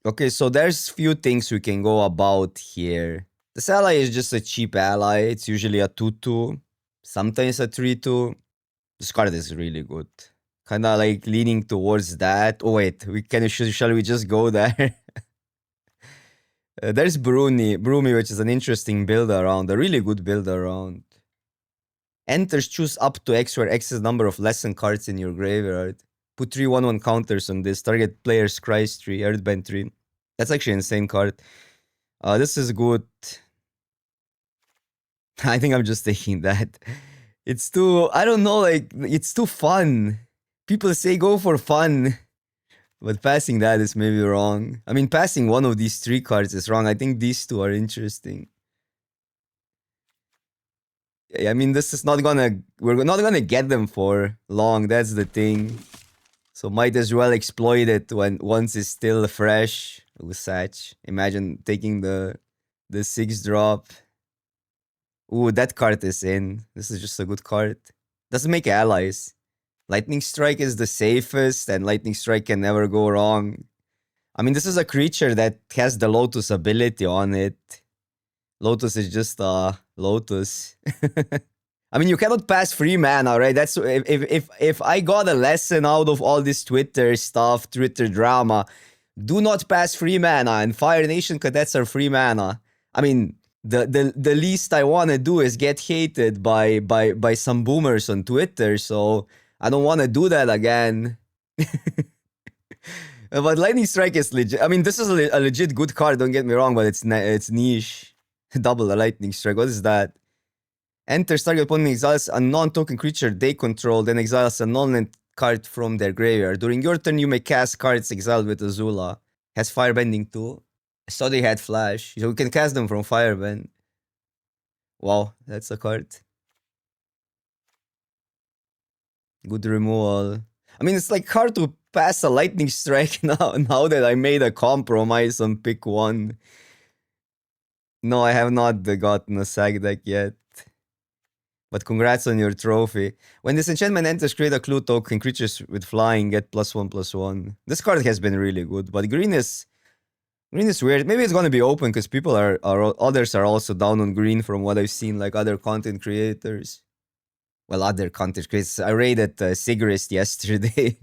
Okay, so there's few things we can go about here. This ally is just a cheap ally. It's usually a 2-2, sometimes a 3-2. This card is really good. Kinda like leaning towards that. Oh wait, shall we just go there? There's Brumi, which is an interesting build around, a really good build around. Enters, choose up to X, where X is number of lesson cards in your graveyard. Put 3 1/1 counters on this. Target player's Christ tree, Airbender tree. That's actually an insane card. This is good. I think I'm just taking that. It's too, I don't know, like, it's too fun. People say go for fun. But passing that is maybe wrong. I mean, passing one of these 3 cards is wrong. I think these 2 are interesting. I mean, this is not gonna, we're not gonna get them for long. That's the thing. So might as well exploit it once it's still fresh. Usach. Imagine taking the 6 drop. Ooh, that card is in. This is just a good card. Doesn't make allies. Lightning Strike is the safest, and Lightning Strike can never go wrong. I mean, this is a creature that has the Lotus ability on it. Lotus is just Lotus. I mean, you cannot pass free mana, right? That's if I got a lesson out of all this Twitter stuff, Twitter drama, do not pass free mana, and Fire Nation Cadets are free mana. I mean, the least I want to do is get hated by some boomers on Twitter, so I don't want to do that again. But Lightning Strike is legit. I mean, this is a legit good card, don't get me wrong, but it's niche. Double a Lightning Strike. What is that? Enters, target opponent exiles a non-token creature they control, then exiles a non-land card from their graveyard. During your turn, you may cast cards exiled with Azula. Has Firebending too. I saw they had Flash, so we can cast them from Firebend. Wow, that's a card. Good removal. I mean, it's like hard to pass a Lightning Strike now that I made a compromise on pick 1. No, I have not gotten a sack deck yet. But congrats on your trophy. When this enchantment enters, create a clue token. Creatures with flying get +1/+1. This card has been really good, but green is weird. Maybe it's gonna be open because people others are also down on green from what I've seen, like other content creators. Well, other content creators. I raided Sigrist yesterday.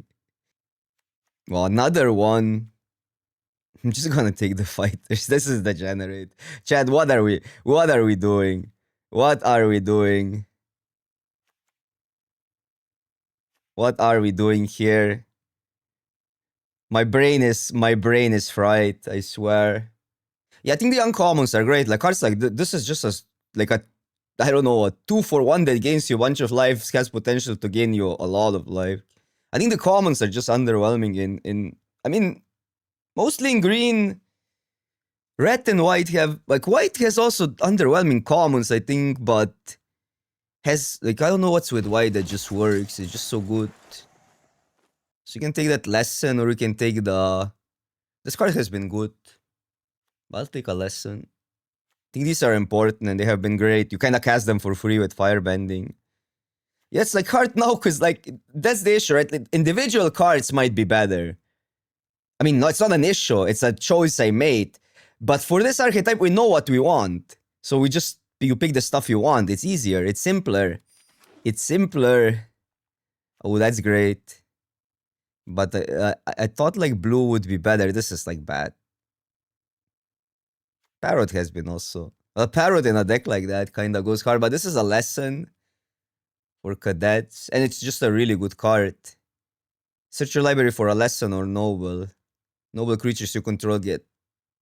Well, another one. I'm just gonna take the fighters. This is the generate. Chad, what are we doing? What are we doing? What are we doing here? My brain is fried, I swear. Yeah, I think the uncommons are great. Like cards like this is just like a, I don't know, a 2-for-1 that gains you a bunch of life, has potential to gain you a lot of life. I think the commons are just underwhelming in I mean, mostly in green. Red and white have, like, white has also underwhelming commons, I think, but has, like, I don't know what's with white that just works. It's just so good. So you can take that lesson, or you can take the... This card has been good. But I'll take a lesson. I think these are important, and they have been great. You kind of cast them for free with Firebending. Yeah, it's like hard now, because, like, that's the issue, right? Like, individual cards might be better. I mean, no, it's not an issue. It's a choice I made. But for this archetype, we know what we want. So you pick the stuff you want. It's easier. It's simpler. It's simpler. Oh, that's great. But I thought like blue would be better. This is like bad. Parrot has been also. A Parrot in a deck like that kind of goes hard. But this is a lesson for cadets. And it's just a really good card. Search your library for a lesson or noble. Noble creatures you control get.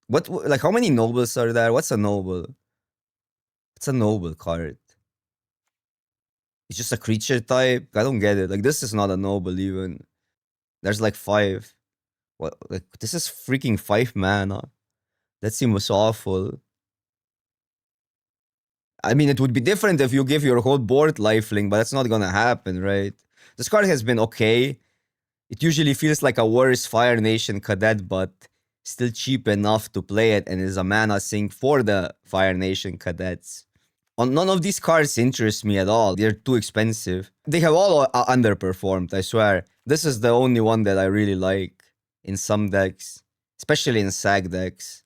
What, like, how many nobles are there? What's a noble? It's a noble card. It's just a creature type. I don't get it. Like, this is not a noble even. There's like 5. What? Like, this is freaking 5 mana. That seems awful. I mean, it would be different if you give your whole board lifelink, but that's not gonna happen, right? This card has been okay. It usually feels like a worse Fire Nation Cadet, but still cheap enough to play it, and is a mana sink for the Fire Nation Cadets. None of these cards interest me at all. They're too expensive. They have all underperformed, I swear. This is the only one that I really like in some decks. especially in SAG decks.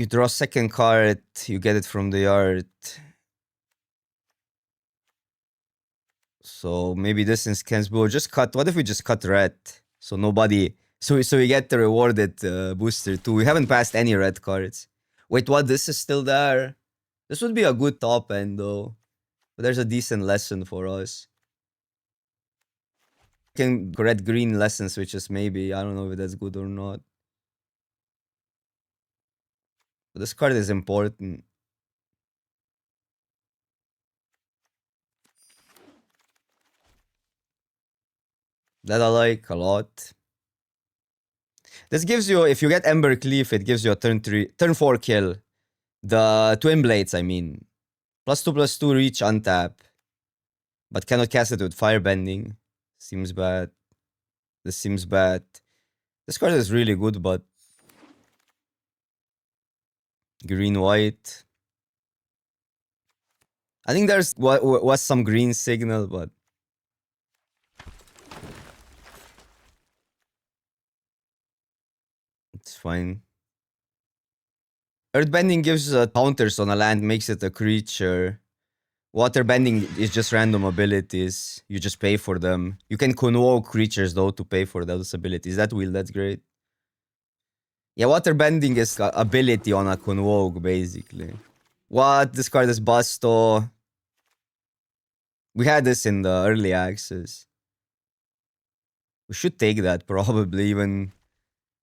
You draw second card, you get it from the yard. So maybe this instance we'll just cut. What if we just cut red? So nobody. So we get the rewarded booster too. We haven't passed any red cards. Wait, what? This is still there. This would be a good top end though. But there's a decent lesson for us. Can red green lesson switches maybe. I don't know if that's good or not. But this card is important. That I like a lot. This gives you, if you get Ember Cleave, it gives you a turn 4 kill. The Twin Blades, I mean. +2/+2 reach untap. But cannot cast it with Firebending. Seems bad. This seems bad. This card is really good, but... Green-white. I think there's was some green signal, but... It's fine. Earthbending gives counters on a land, makes it a creature. Waterbending is just random abilities. You just pay for them. You can convoke creatures though to pay for those abilities. That will, that's great. Yeah, waterbending is a ability on a convoke, basically. What? This card is Busto. We had this in the early access. We should take that, probably, even...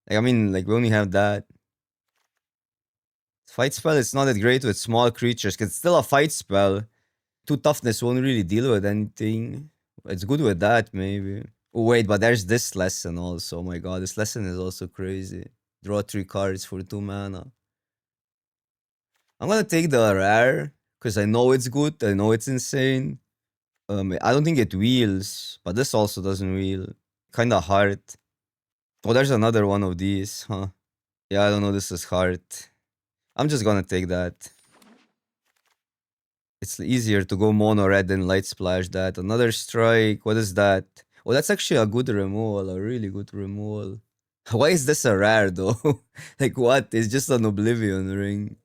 Like, I mean, like, we only have that. Fight spell is not that great with small creatures, because it's still a fight spell. 2 toughness won't really deal with anything. It's good with that, maybe. Oh, wait, but there's this lesson also. Oh my god, this lesson is also crazy. Draw 3 cards for 2 mana. I'm gonna take the rare, because I know it's good. I know it's insane. I don't think it wheels, but this also doesn't wheel. Kinda hard. Oh, there's another one of these, huh? Yeah, I don't know, this is hard. I'm just gonna take that. It's easier to go mono red than light splash that. Another strike. What is that? Oh, that's actually a good removal. A really good removal. Why is this a rare though? Like what? It's just an Oblivion ring.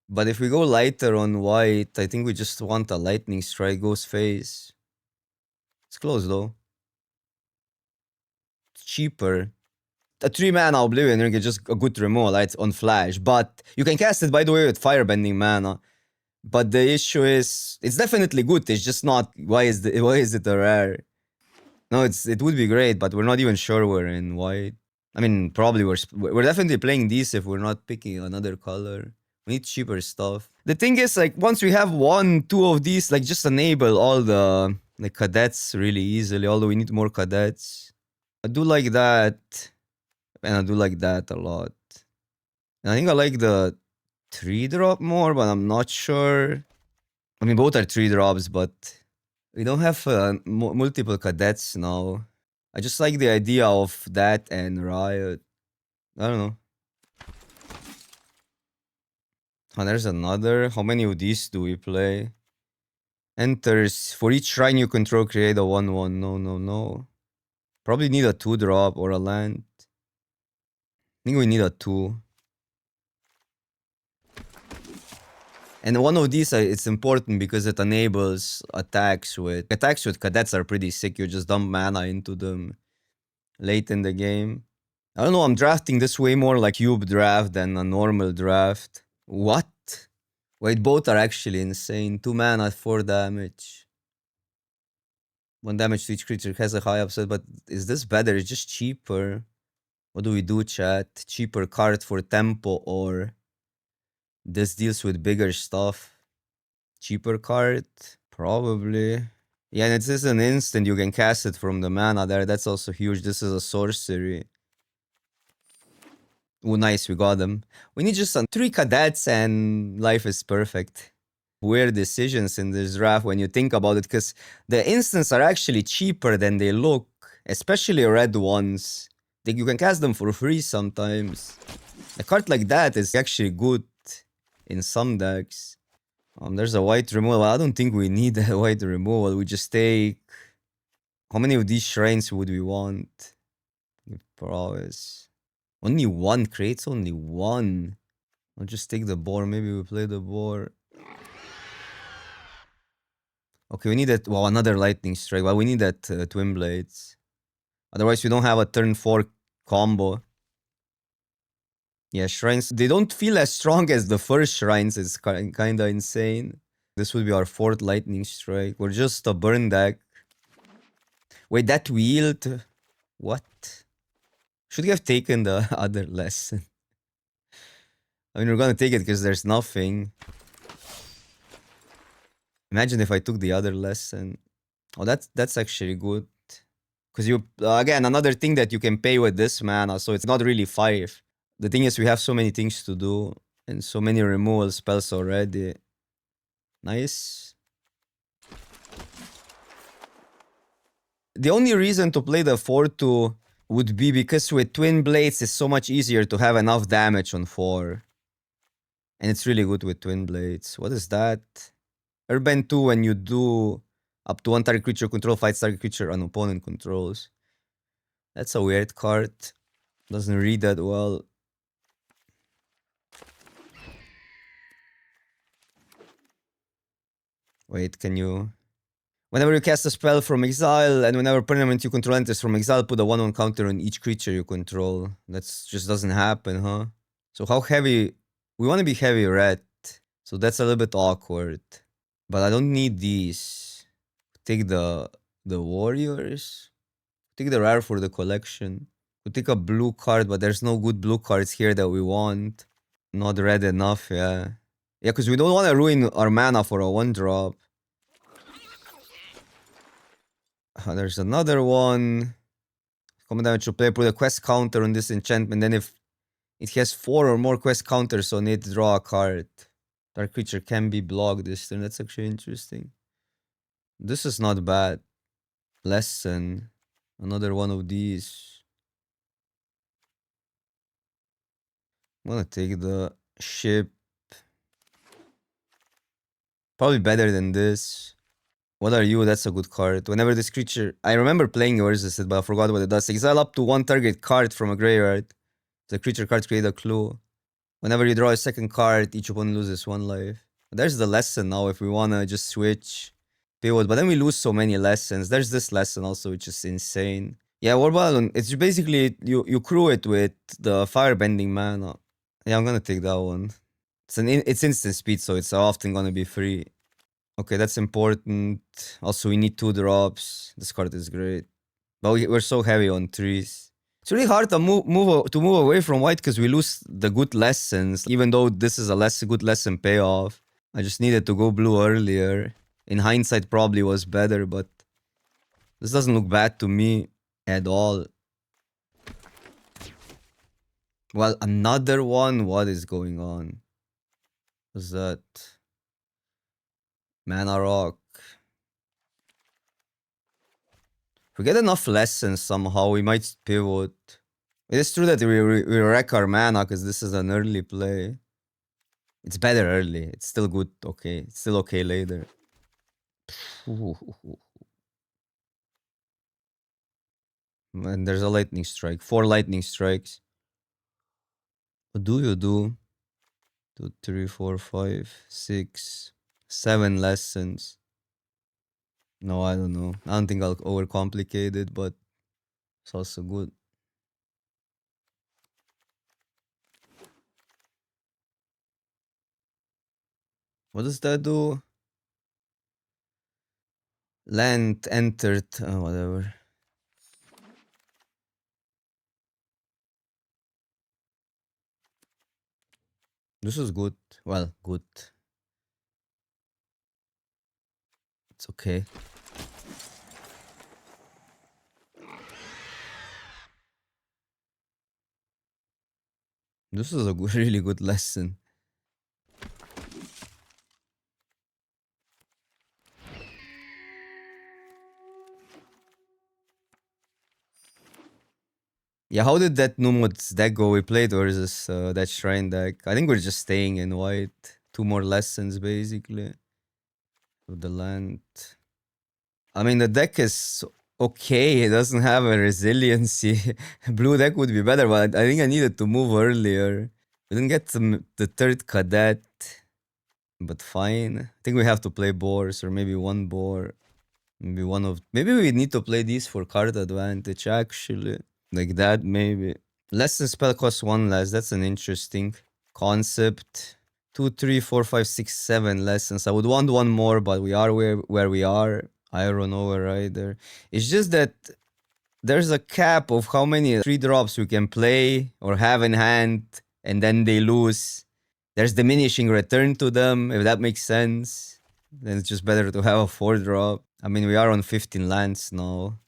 But if we go lighter on white, I think we just want a lightning strike ghost face. It's close though. It's cheaper. A 3 mana Oblivion ring is just a good removal, right? On flash. But you can cast it by the way with firebending mana. But the issue is, it's definitely good. It's just not. Why is it a rare? No, it would be great, but we're not even sure we're in white. I mean, probably we're definitely playing these if we're not picking another color. We need cheaper stuff. The thing is, like, once we have 1, 2 of these, like, just enable all the cadets really easily. Although we need more cadets. I do like that, and I do like that a lot. And I think I like the 3-drop more, but I'm not sure. I mean, both are 3-drops, but we don't have multiple cadets now. I just like the idea of that and Riot. I don't know. Oh, there's another. How many of these do we play? Enters. For each shrine you control, create a 1/1. No, no, no. Probably need a 2-drop or a land. I think we need a 2. And one of these, it's important because it enables attacks with... Attacks with cadets are pretty sick. You just dump mana into them late in the game. I don't know, I'm drafting this way more like cube draft than a normal draft. What? Wait, both are actually insane. 2 mana, 4 damage. 1 damage to each creature has a high upside, but is this better? It's just cheaper. What do we do, chat? Cheaper card for tempo or... This deals with bigger stuff. Cheaper card? Probably. Yeah, and it's an instant. You can cast it from the mana there. That's also huge. This is a sorcery. Oh, nice. We got them. We need just 3 cadets and life is perfect. Weird decisions in this draft when you think about it, because the instants are actually cheaper than they look. Especially red ones. Like, you can cast them for free sometimes. A card like that is actually good in some decks. There's a white removal. I don't think we need a white removal. We just take... How many of these shrines would we want? Prowess. Only one creates only one. I'll just take the boar. Maybe we play the boar. Okay, we need that. Well, another lightning strike. Well, we need that twin blades. Otherwise, we don't have a turn 4 combo. Yeah, shrines. They don't feel as strong as the first shrines. It's kind of insane. This would be our 4th lightning strike. We're just a burn deck. Wait, that wield? What? Should we have taken the other lesson? I mean, we're gonna take it because there's nothing. Imagine if I took the other lesson. Oh, that's actually good. Because you, again, another thing that you can pay with this mana, so it's not really 5. The thing is, we have so many things to do and so many removal spells already. Nice. The only reason to play the 4-2 would be because with Twin Blades, it's so much easier to have enough damage on 4. And it's really good with Twin Blades. What is that? Airbender 2, when you do up to 1 target creature control, fights target creature an opponent controls. That's a weird card. Doesn't read that well. Wait, can you... Whenever you cast a spell from exile, and whenever permanent you control enters from exile, put a 1/1 counter on each creature you control. That just doesn't happen, huh? So how heavy... We want to be heavy red. So that's a little bit awkward. But I don't need these. Take the warriors. Take the rare for the collection. We take a blue card, but there's no good blue cards here that we want. Not red enough, yeah. Yeah, because we don't want to ruin our mana for a 1-drop. There's another one. Common damage to play. Put a quest counter on this enchantment. Then if it has 4 or more quest counters on it, draw a card. Dark creature can be blocked this turn. That's actually interesting. This is not bad. Lesson. Another one of these. I'm gonna take the ship. Probably better than this. What are you? That's a good card. Whenever this creature... I remember playing yours, but I forgot what it does. Exile up to 1 target card from a graveyard. The creature card create a clue. Whenever you draw a second card, each opponent loses 1 life. There's the lesson now if we wanna just switch. Pivot, but then we lose so many lessons. There's this lesson also, which is insane. Yeah, War Balloon, it's basically... You crew it with the firebending mana. Yeah, I'm gonna take that one. It's instant speed, so it's often gonna be free. Okay, that's important. Also, we need 2 drops. This card is great. But we're so heavy on trees. It's really hard to move away from white because we lose the good lessons. Even though this is a good lesson payoff. I just needed to go blue earlier. In hindsight, probably was better, but this doesn't look bad to me at all. Well, another one? What is going on? What's that? Mana Rock. If we get enough lessons somehow, we might pivot. It is true that we wreck our mana because this is an early play. It's better early. It's still good. Okay. It's still okay later. And there's a lightning strike. 4 lightning strikes. What do you do? 2, 3, 4, 5, 6, 7 lessons. No, I don't know. I don't think I'll overcomplicate it, but it's also good. What does that do? Land entered, whatever. This is good. Well, good. It's okay. This is a good, really good lesson. Yeah, how did that Numud's deck go? We played versus that Shrine deck. I think we're just staying in white. 2 more lessons, basically. With the land. I mean, the deck is okay. It doesn't have a resiliency. Blue deck would be better, but I think I needed to move earlier. We didn't get the third cadet, but fine. I think we have to play boars, or maybe one boar. Maybe we need to play these for card advantage, actually. Like that, maybe. Lesson spell costs 1 less. That's an interesting concept. 2, 3, 4, 5, 6, 7 lessons. I would want one more, but we are where we are. Iron Overrider. It's just that there's a cap of how many 3-drops we can play or have in hand, and then they lose. There's diminishing return to them, if that makes sense. Then it's just better to have a 4-drop. I mean, we are on 15 lands now,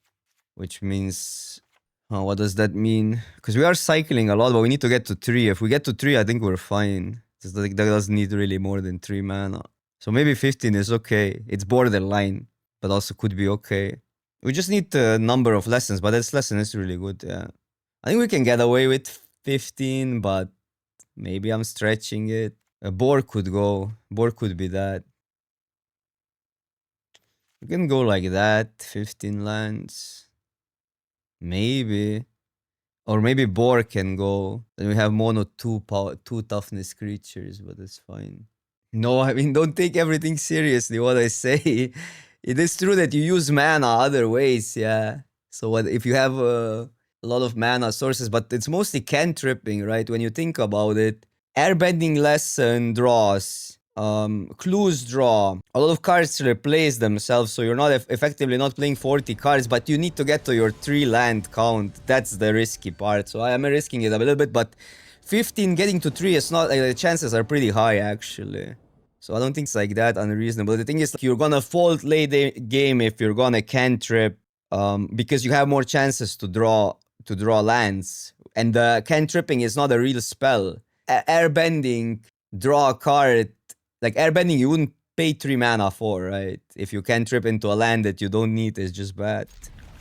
which means... what does that mean? Because we are cycling a lot, but we need to get to 3. If we get to 3, I think we're fine. Just like that doesn't need really more than 3 mana. So maybe 15 is okay. It's borderline, but also could be okay. We just need the number of lessons, but this lesson is really good, yeah. I think we can get away with 15, but maybe I'm stretching it. A boar could go. Boar could be that. We can go like that, 15 lands. Maybe. Or maybe boar can go. Then we have mono 2 toughness creatures, but that's fine. No, I mean, don't take everything seriously, what I say. It is true that you use mana other ways, yeah. So what if you have a lot of mana sources, but it's mostly cantripping, right? When you think about it. Airbending lesson draws. Clues draw. A lot of cards replace themselves, so you're not effectively not playing 40 cards, but you need to get to your 3 land count. That's the risky part. So I am risking it a little bit, but 15 getting to 3 is not, the chances are pretty high, actually. So I don't think it's like that unreasonable. The thing is, like, you're gonna fold late game if you're gonna cantrip, because you have more chances to draw lands, and the cantripping is not a real spell. Airbending, draw a card. Like airbending, you wouldn't pay 3 mana for, right? If you cantrip into a land that you don't need, it's just bad.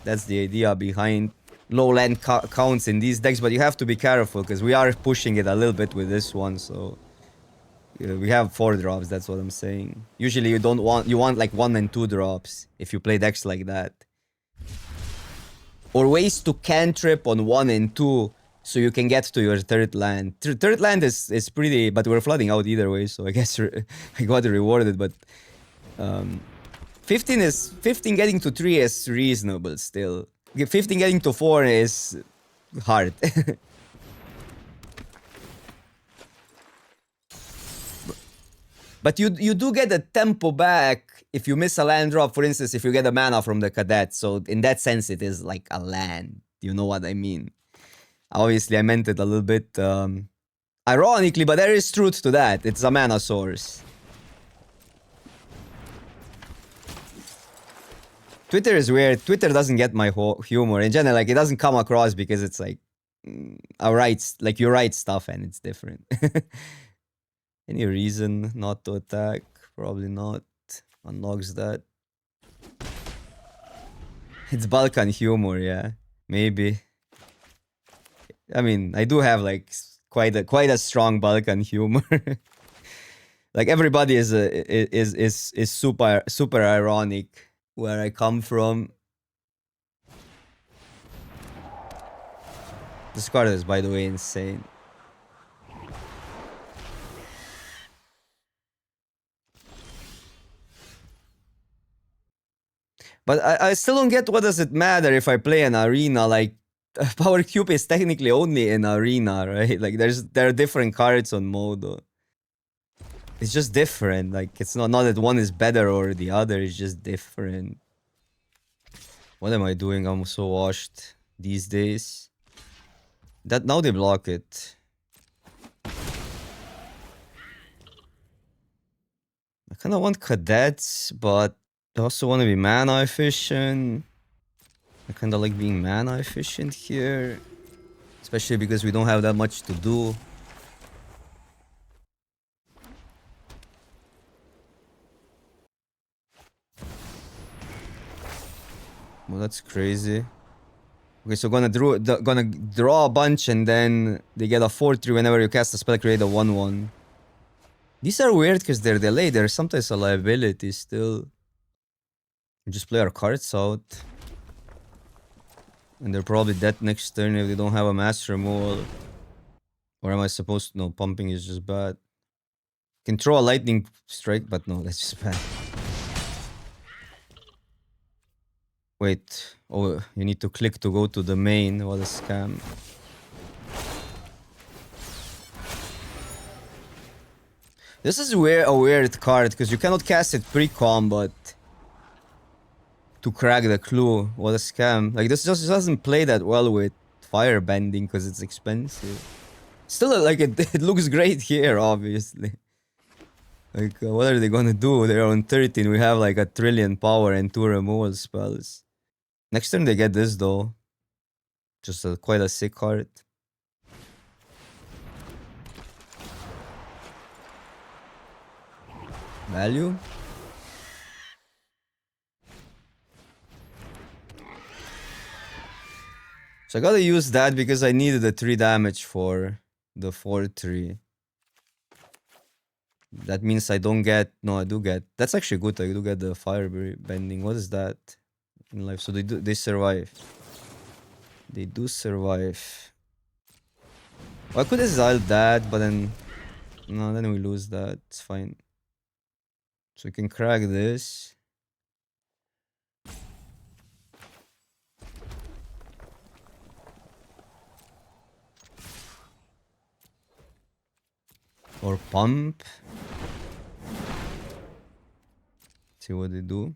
That's the idea behind low land counts in these decks, but you have to be careful because we are pushing it a little bit with this one, so we have 4 drops, that's what I'm saying. Usually you want like 1 and 2 drops if you play decks like that. Or ways to cantrip on 1 and 2 so you can get to your 3rd land. 3rd land is pretty, but we're flooding out either way, so I guess I got rewarded, but 15 getting to 3 is reasonable still. 15 getting to 4 is hard. But you do get a tempo back if you miss a land drop, for instance, if you get a mana from the cadet. So in that sense, it is like a land. You know what I mean? Obviously, I meant it a little bit ironically, but there is truth to that. It's a mana source. Twitter is weird. Twitter doesn't get my humor. In general, like, it doesn't come across because it's like, you write stuff and it's different. Any reason not to attack? Probably not. Unlocks that. It's Balkan humor, yeah. Maybe. I mean, I do have like quite a strong Balkan humor. Like everybody is super ironic where I come from. This card is, by the way, insane. But I still don't get, what does it matter if I play an arena? Like, Power Cube is technically only in arena, right? Like, there are different cards on Modo. It's just different. Like, it's not that one is better or the other. It's just different. What am I doing? I'm so washed these days. That now they block it. I kind of want cadets, but I also want to be mana efficient. I kind of like being mana efficient here, especially because we don't have that much to do. Well, that's crazy. Okay, so gonna draw a bunch, and then they get a 4/3 whenever you cast a spell, create a 1/1. These are weird because they're delayed. They're sometimes a liability still. Just play our cards out. And they're probably dead next turn if they don't have a mass removal. Or am I supposed to? No, pumping is just bad. Can throw a lightning strike, but no, that's just bad. Wait. Oh, you need to click to go to the main. What a scam. This is a weird card because you cannot cast it pre-combat to crack the clue. What a scam. Like, this just doesn't play that well with firebending because it's expensive. Still, like, it looks great here, obviously. Like, what are they gonna do? They're on 13. We have like a trillion power and 2 removal spells. Next turn they get this though. Just quite a sick card. Value? So I gotta use that because I needed the 3 damage for the 4-3. That means I don't get... No, I do get... That's actually good. I do get the fire bending. What is that in life? So they survive. They do survive. Well, I could exile that, but then... No, then we lose that. It's fine. So we can crack this. Or pump. See what they do.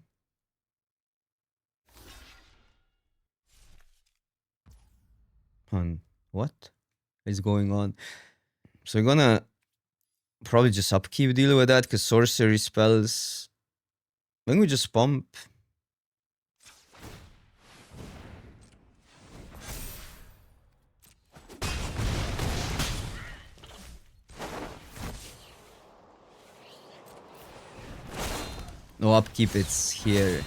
What is going on? So we're gonna probably just upkeep deal with that because sorcery spells. When we just pump. No upkeep, it's here.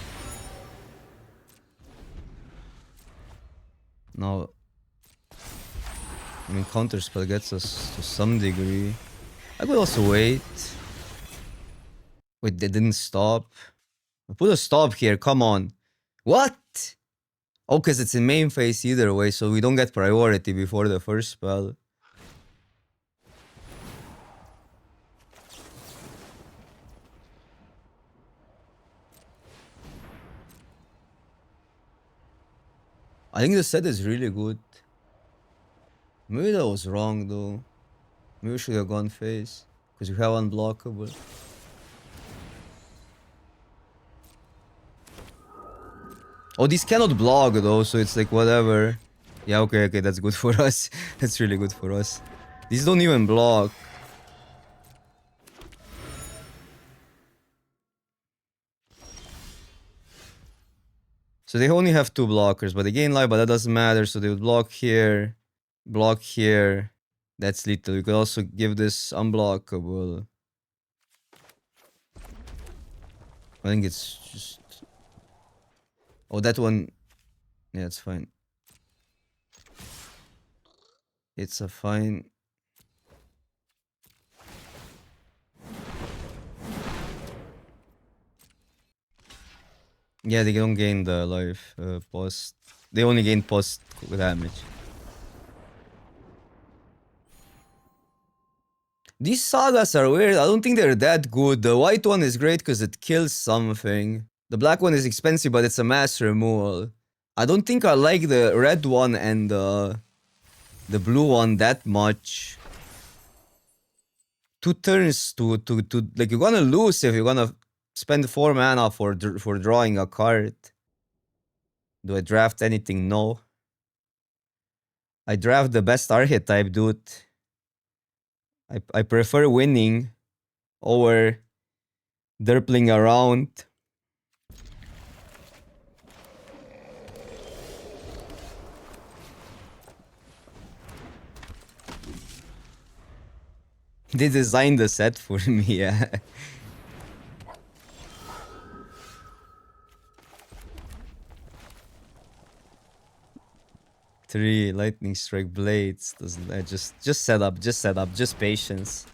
Now, I mean, counterspell gets us to some degree. I could also wait. Wait, they didn't stop. I put a stop here, come on. What? Oh, because it's in main phase either way, so we don't get priority before the first spell. I think the set is really good. Maybe that was wrong though. Maybe we should have gone face. Because we have unblockable. Oh, these cannot block though, so it's like whatever. Yeah, okay, that's good for us. That's really good for us. These don't even block. So they only have 2 blockers, but they gain life, but that doesn't matter. So they would block here, block here. That's lethal. We could also give this unblockable. I think it's just... Oh, that one... Yeah, it's fine. It's a fine... Yeah, they don't gain the life post. They only gain post damage. These sagas are weird. I don't think they're that good. The white one is great because it kills something. The black one is expensive, but it's a mass removal. I don't think I like the red one and the blue one that much. 2 turns to like, you're gonna lose if you're gonna spend 4 mana for drawing a card. Do I draft anything? No. I draft the best archetype, dude. I prefer winning over derpling around. They designed the set for me, yeah. Three lightning strike blades. Doesn't just set up, just patience.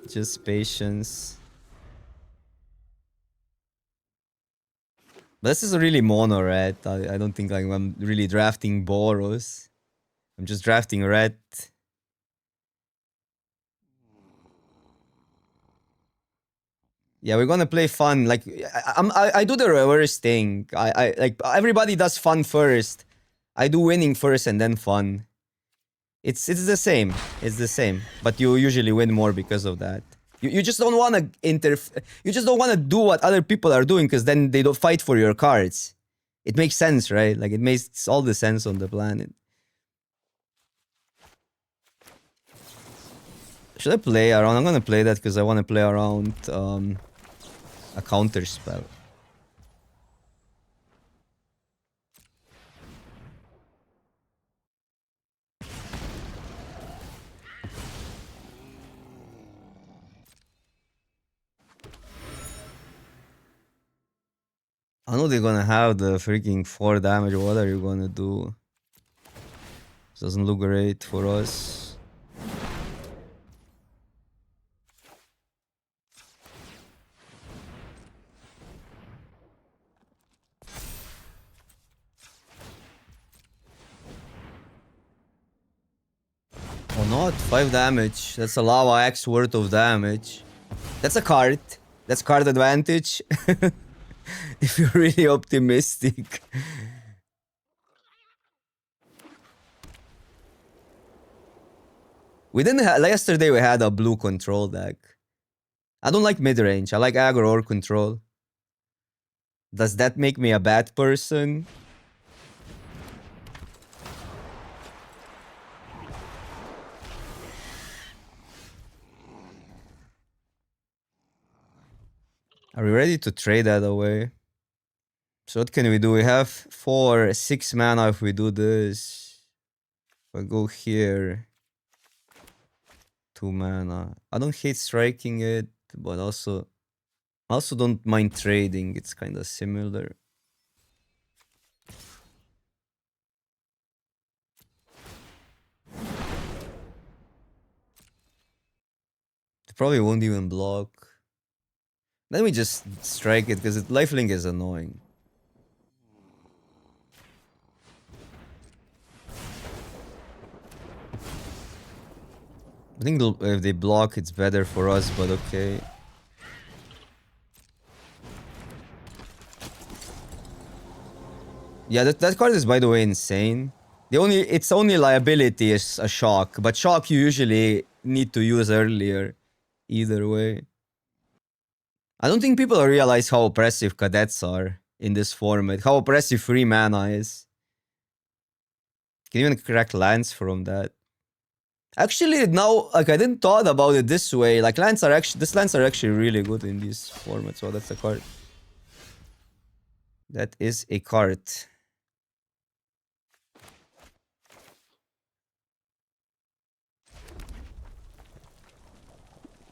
Just patience. But this is really mono red. I don't think like I'm really drafting Boros. I'm just drafting red. Yeah, we're gonna play fun. Like I do the reverse thing. I like everybody does fun first. I do winning first and then fun. It's the same. It's the same. But you usually win more because of that. You just don't wanna you just don't wanna do what other people are doing because then they don't fight for your cards. It makes sense, right? Like it makes all the sense on the planet. Should I play around? I'm gonna play that because I wanna play around a counter spell. I know they're gonna have the freaking 4 damage. What are you gonna do? Doesn't look great for us. Oh, not 5 damage. That's a lava X worth of damage. That's a card. That's card advantage. If you're really optimistic. We didn't have. Like yesterday, we had a blue control deck. I don't like mid range. I like aggro or control. Does that make me a bad person? Are we ready to trade that away? So what can we do? We have 4, 6 mana if we do this. If I go here. 2 mana. I don't hate striking it, but also I also don't mind trading. It's kind of similar. It probably won't even block. Then we just strike it because lifelink is annoying. I think if they block, it's better for us, but okay. Yeah, that card is, by the way, insane. Its only liability is a shock, but shock you usually need to use earlier. Either way. I don't think people realize how oppressive cadets are in this format. How oppressive free mana is. Can even crack lands from that. Actually, now, like, I didn't thought about it this way. Like, lands are actually really good in these formats. So that's a card. That is a card.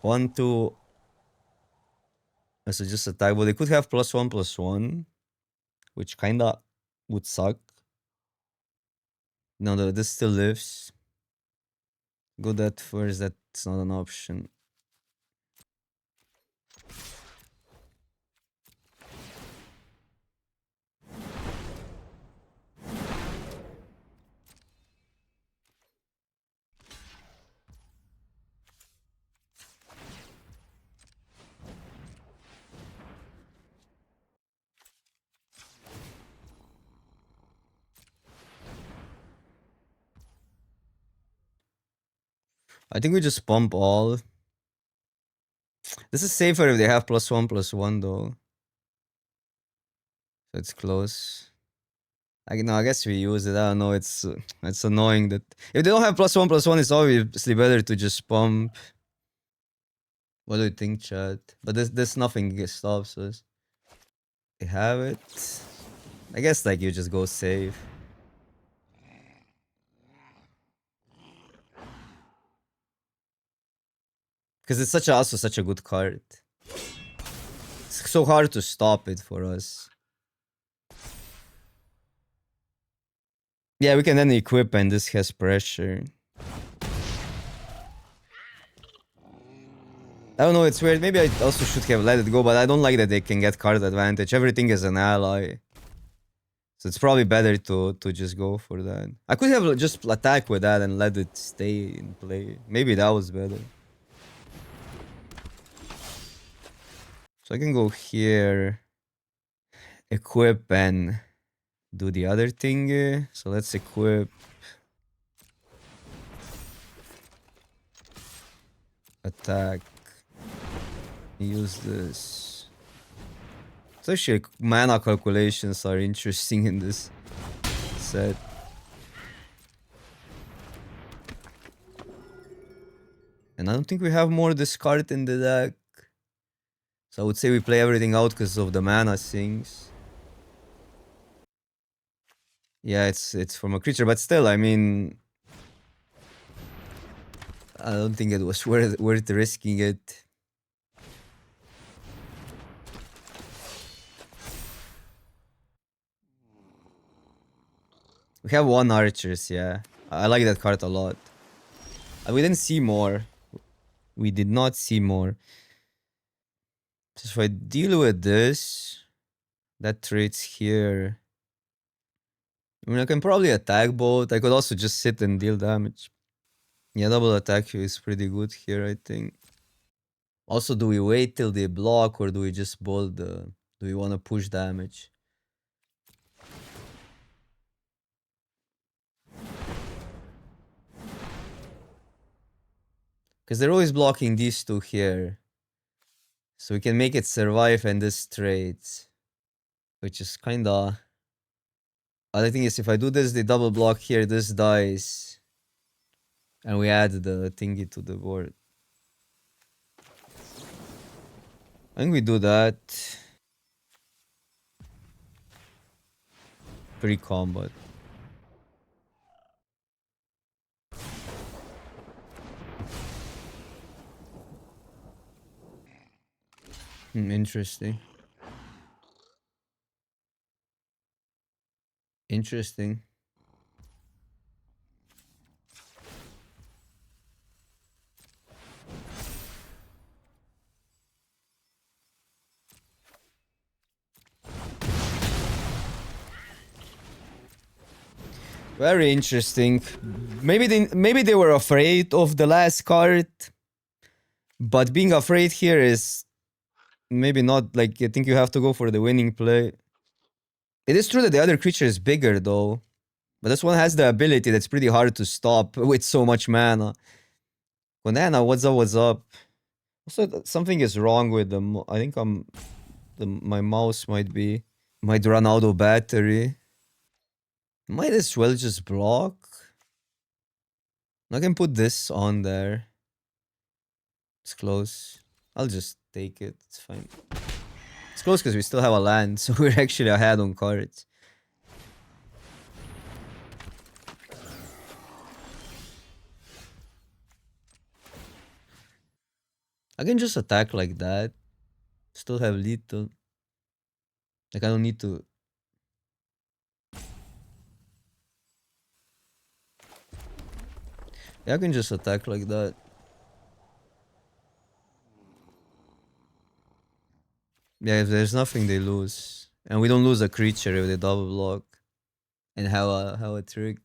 One, two. So just attack. Well, they could have +1/+1, which kinda would suck. No, this still lives. Go that first. That's not an option. I think we just pump all. This is safer if they have +1/+1 though. So it's close. I guess we use it. I don't know. It's annoying that if they don't have +1/+1, it's obviously better to just pump. What do you think, chat? But this nothing stops us. They have it. I guess like you just go save. Because it's also such a good card. It's so hard to stop it for us. Yeah, we can then equip and this has pressure. I don't know, it's weird. Maybe I also should have let it go, but I don't like that they can get card advantage. Everything is an ally. So it's probably better to just go for that. I could have just attack with that and let it stay in play. Maybe that was better. So I can go here, equip, and do the other thing. So let's equip. Attack. Use this. Especially mana calculations are interesting in this set. And I don't think we have more discard in the deck. So I would say we play everything out because of the mana things. Yeah, it's from a creature, but still, I mean, I don't think it was worth risking it. We have one archers, yeah. I like that card a lot. We didn't see more. We did not see more. So if I deal with this, that trade's here. I mean, I can probably attack both. I could also just sit and deal damage. Yeah, double attack is pretty good here, I think. Also, do we wait till they block or do we just bolt the... Do we want to push damage? Because they're always blocking these two here. So we can make it survive and this trades. Which is kinda... Other thing is, if I do this, they double block here, this dies. And we add the thingy to the board. I think we do that. Pre-combat. Interesting. Interesting. Very interesting. Maybe they were afraid of the last card. But being afraid here is maybe not, like, I think you have to go for the winning play. It is true that the other creature is bigger though. But this one has the ability that's pretty hard to stop with so much mana. Banana, what's up, what's up? Also, something is wrong with them. I think my mouse might run out of battery. Might as well just block. I can put this on there. It's close. I'll just take it. It's fine. It's close because we still have a land, so we're actually ahead on cards. I can just attack like that. Still have lethal. Like, I don't need to... Yeah, I can just attack like that. Yeah, if there's nothing, they lose. And we don't lose a creature if they double block. And have a trick.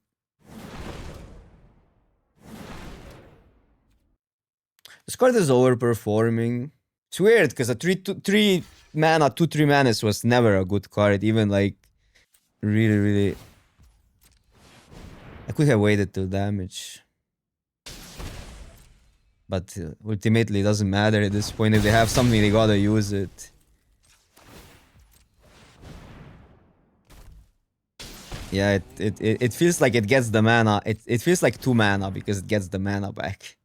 This card is overperforming. It's weird because a 3 mana, 2/3 manas was never a good card. Even like really. I could have waited till damage. But ultimately, it doesn't matter at this point. If they have something, they gotta use it. Yeah, it feels like it gets the mana. It feels like 2 mana because it gets the mana back.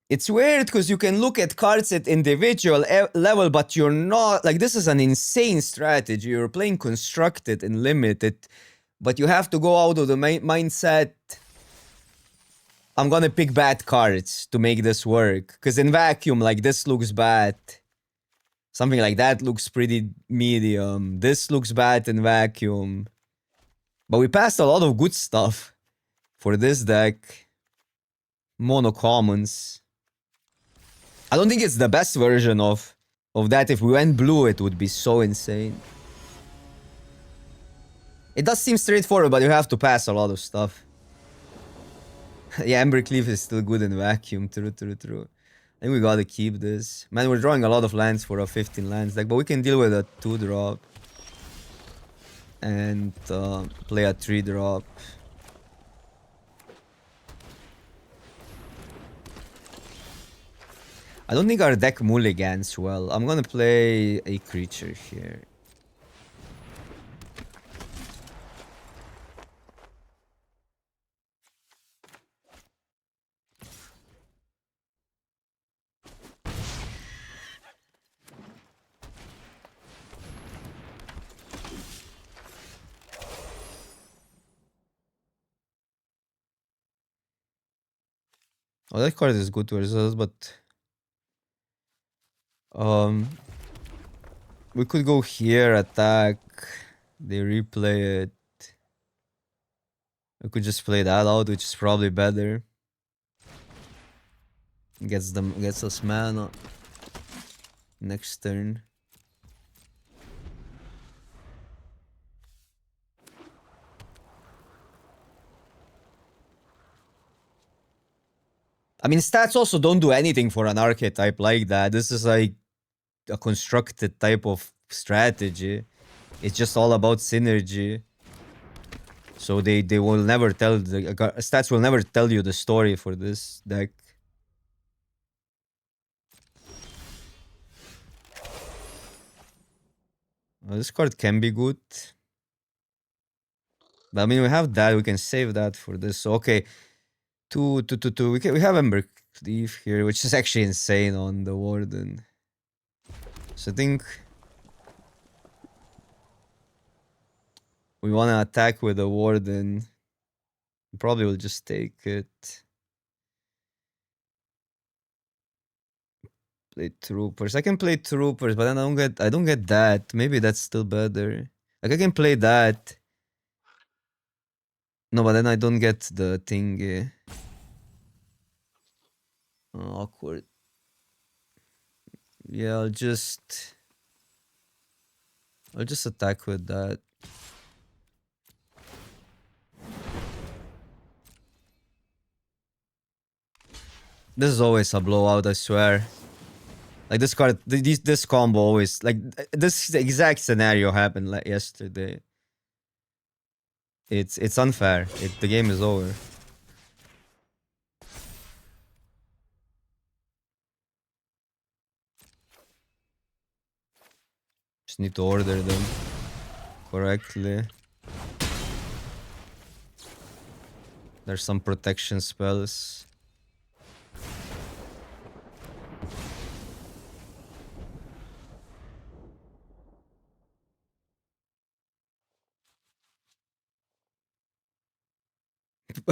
It's weird because you can look at cards at individual level, but you're not... Like, this is an insane strategy. You're playing constructed and limited, but you have to go out of the mindset... I'm gonna pick bad cards to make this work. Because in vacuum, like, this looks bad. Something like that looks pretty medium. This looks bad in vacuum. But we passed a lot of good stuff for this deck. Mono commons. I don't think it's the best version of that. If we went blue, it would be so insane. It does seem straightforward, but you have to pass a lot of stuff. Yeah, Embercleave is still good in vacuum. True. I think we gotta keep this. Man, we're drawing a lot of lands for a 15 lands deck, but we can deal with a 2-drop. And play a 3-drop. I don't think our deck mulligans well. I'm gonna play a creature here. Oh, that card is good versus us, but we could go here, attack. They replay it. We could just play that out, which is probably better. Gets us mana next turn. I mean, stats also don't do anything for an archetype like that. This is like a constructed type of strategy. It's just all about synergy. So they will never tell stats will never tell you the story for this deck. Well, this card can be good. But I mean, we have that. We can save that for this. So, okay, 2. We have Embercleave here, which is actually insane on the Warden. So I think we want to attack with the Warden. Probably will just take it. Play Troopers. I can play Troopers, but then I don't get that. Maybe that's still better. Like I can play that. No, but then I don't get the thing. Awkward. Yeah, I'll just attack with that. This is always a blowout, I swear. Like this card, this combo always, like this exact scenario happened like yesterday. It's unfair. The game is over. Just need to order them correctly. There's some protection spells.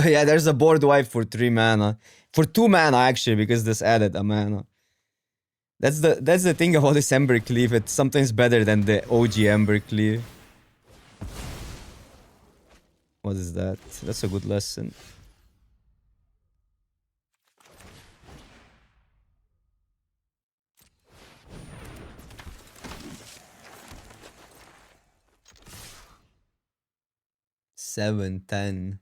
Yeah, there's a board wipe for 3 mana. For 2 mana actually, because this added a mana. That's the thing about this Embercleave. It's sometimes better than the OG Embercleave. What is that? That's a good lesson. Seven, 10.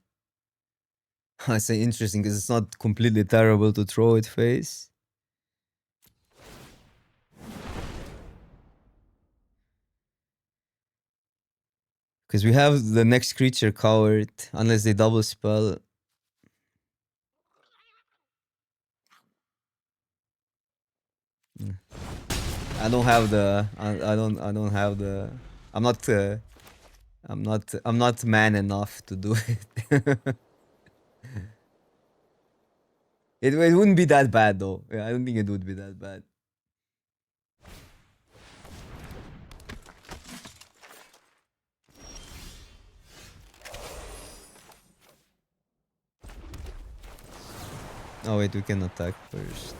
I say interesting because it's not completely terrible to throw it face. Because we have the next creature covered, unless they double spell. I don't have the. I don't have the. I'm not man enough to do it. It wouldn't be that bad though. Yeah, I don't think it would be that bad. Oh wait, we can attack first.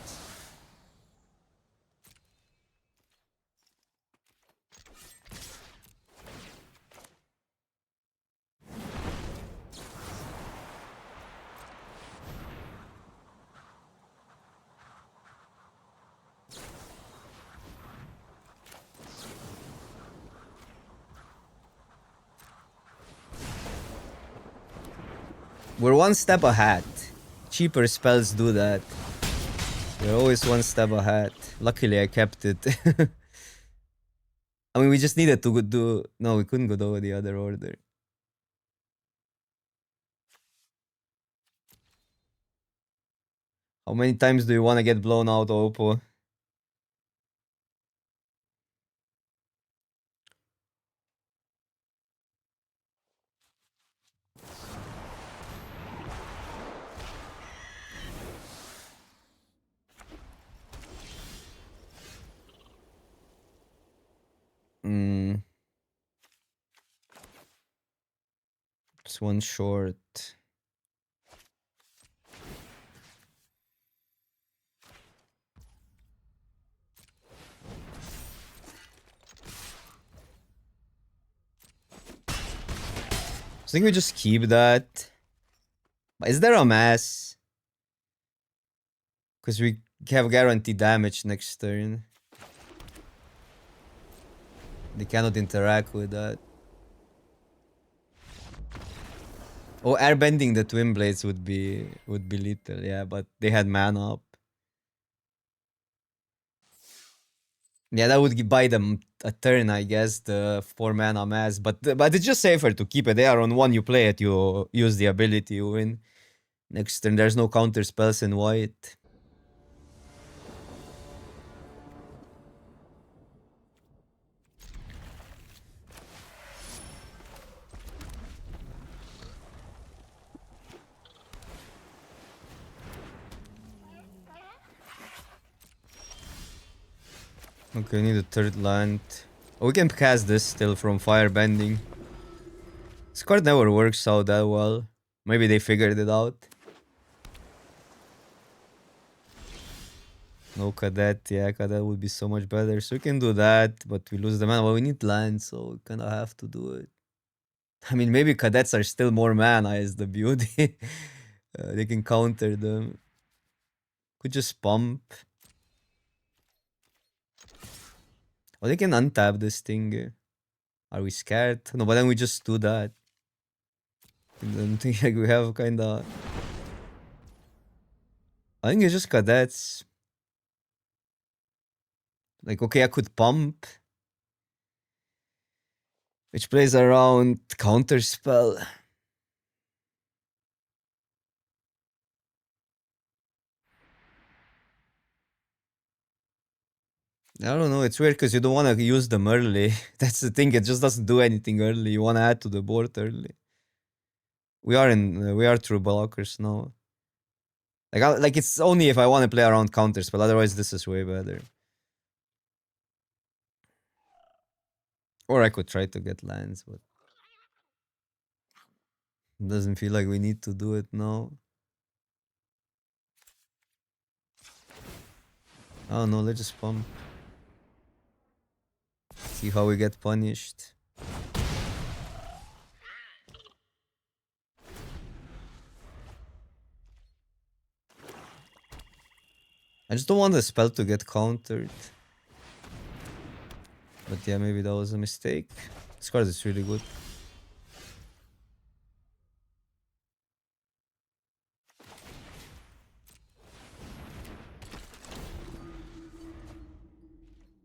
We're one step ahead. Cheaper spells do that. We're always one step ahead. Luckily, I kept it. I mean, we just needed to do... No, we couldn't go over the other order. How many times do you want to get blown out, Oppo? Hmm. It's one short. I think we just keep that. Is there a mass? Because we have guaranteed damage next turn. They cannot interact with that. Oh, airbending the twin blades would be lethal, yeah, but they had mana up. Yeah, that would buy them a turn, I guess, the 4 mana mass. But it's just safer to keep it. They are on one, you play it, you use the ability, you win. Next turn, there's no counter spells in white. Okay, we need a third land. Oh, we can cast this still from firebending. This card never works out that well. Maybe they figured it out. No cadet, yeah, cadet would be so much better. So we can do that, but we lose the mana. Well, we need land, so we kind of have to do it. I mean, maybe cadets are still more mana is the beauty. They can counter them. Could just pump. Oh, they can untap this thing. Are we scared? No, but then we just do that. I don't think like we have kind of... I think it's just cadets. Like, okay, I could pump. Which plays around counter spell. I don't know, it's weird because you don't want to use them early. That's the thing, it just doesn't do anything early. You want to add to the board early. We are true blockers now. Like it's only if I want to play around counters, but otherwise this is way better. Or I could try to get lands, but it doesn't feel like we need to do it now. Oh no, let's just pump. See how we get punished. I just don't want the spell to get countered. But yeah, maybe that was a mistake. This card is really good.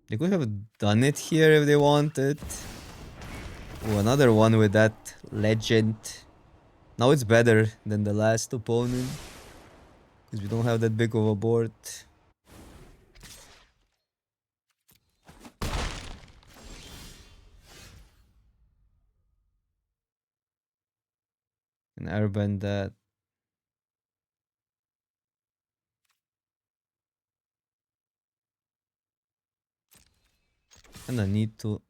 They could have done it here if they wanted. Oh, another one with that legend. Now it's better than the last opponent. Because we don't have that big of a board. And airbend that. And I need to...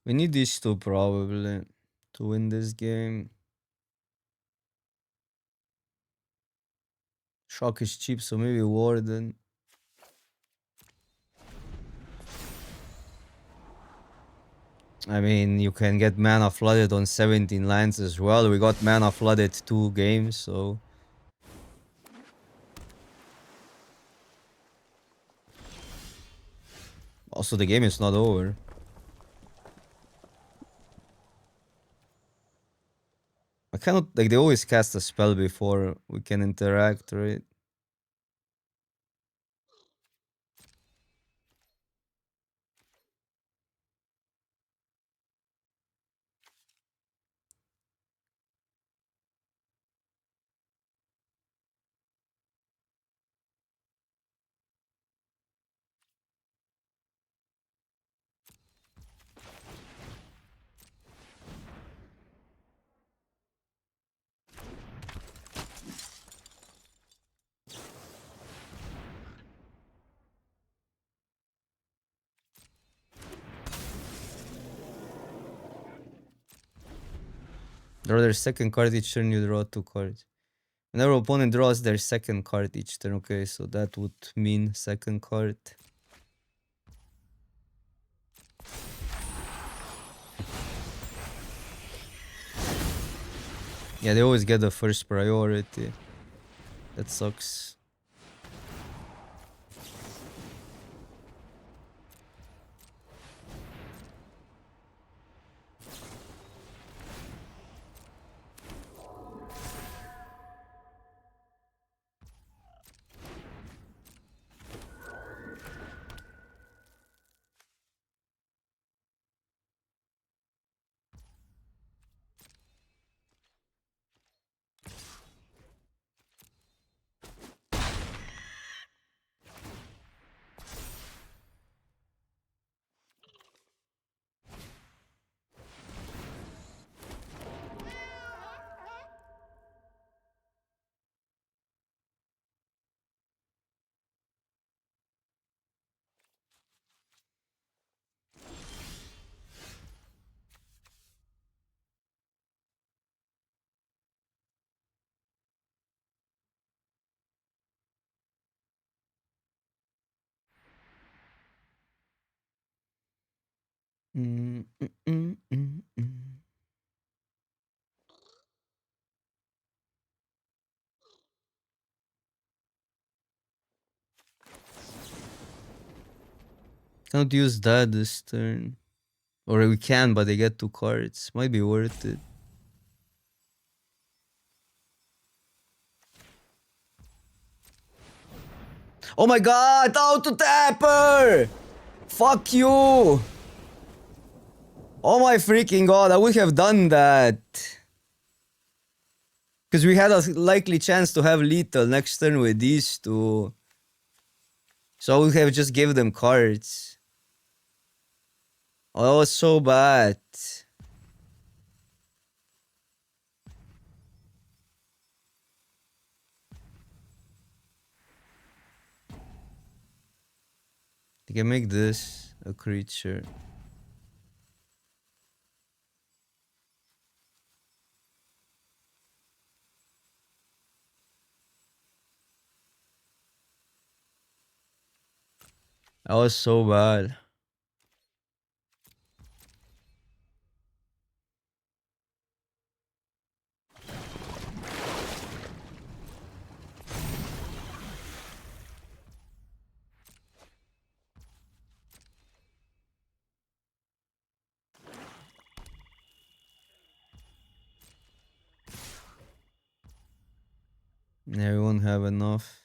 We need these two probably to win this game. Shock is cheap, so maybe Warden. I mean, you can get mana flooded on 17 lands as well. We got mana flooded 2 games, so... Also, the game is not over. I cannot... Like, they always cast a spell before we can interact, right? Draw their second card each turn, you draw 2 cards. Whenever opponent draws their second card each turn, okay, so that would mean second card. Yeah, they always get the first priority. That sucks. Mm, mm, mm, mm, mm. Cannot use that this turn. Or we can, but they get 2 cards. Might be worth it. Oh my god! Auto tapper! Fuck you! Oh my freaking god, I would have done that. Because we had a likely chance to have lethal next turn with these two. So I would have just give them cards. Oh, that was so bad. You can make this a creature. That was so bad. Yeah, we won't have enough.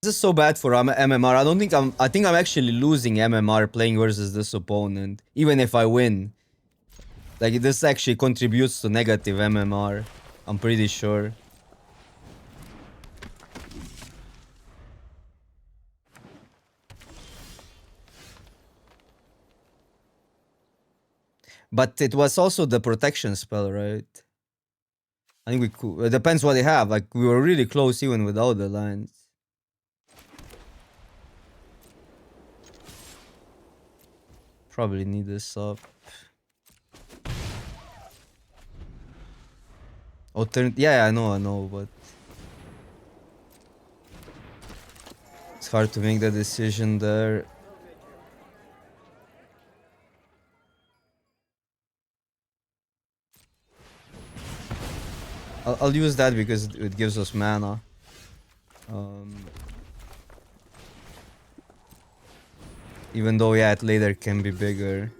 This is so bad for MMR. I think I'm actually losing MMR playing versus this opponent, even if I win. Like this actually contributes to negative MMR. I'm pretty sure. But it was also the protection spell, right? I think we could. It depends what they have. Like we were really close even without the lines. Probably need this up. Yeah, I know, but it's hard to make the decision there. I'll use that because it gives us mana. Even though, yeah, it later can be bigger.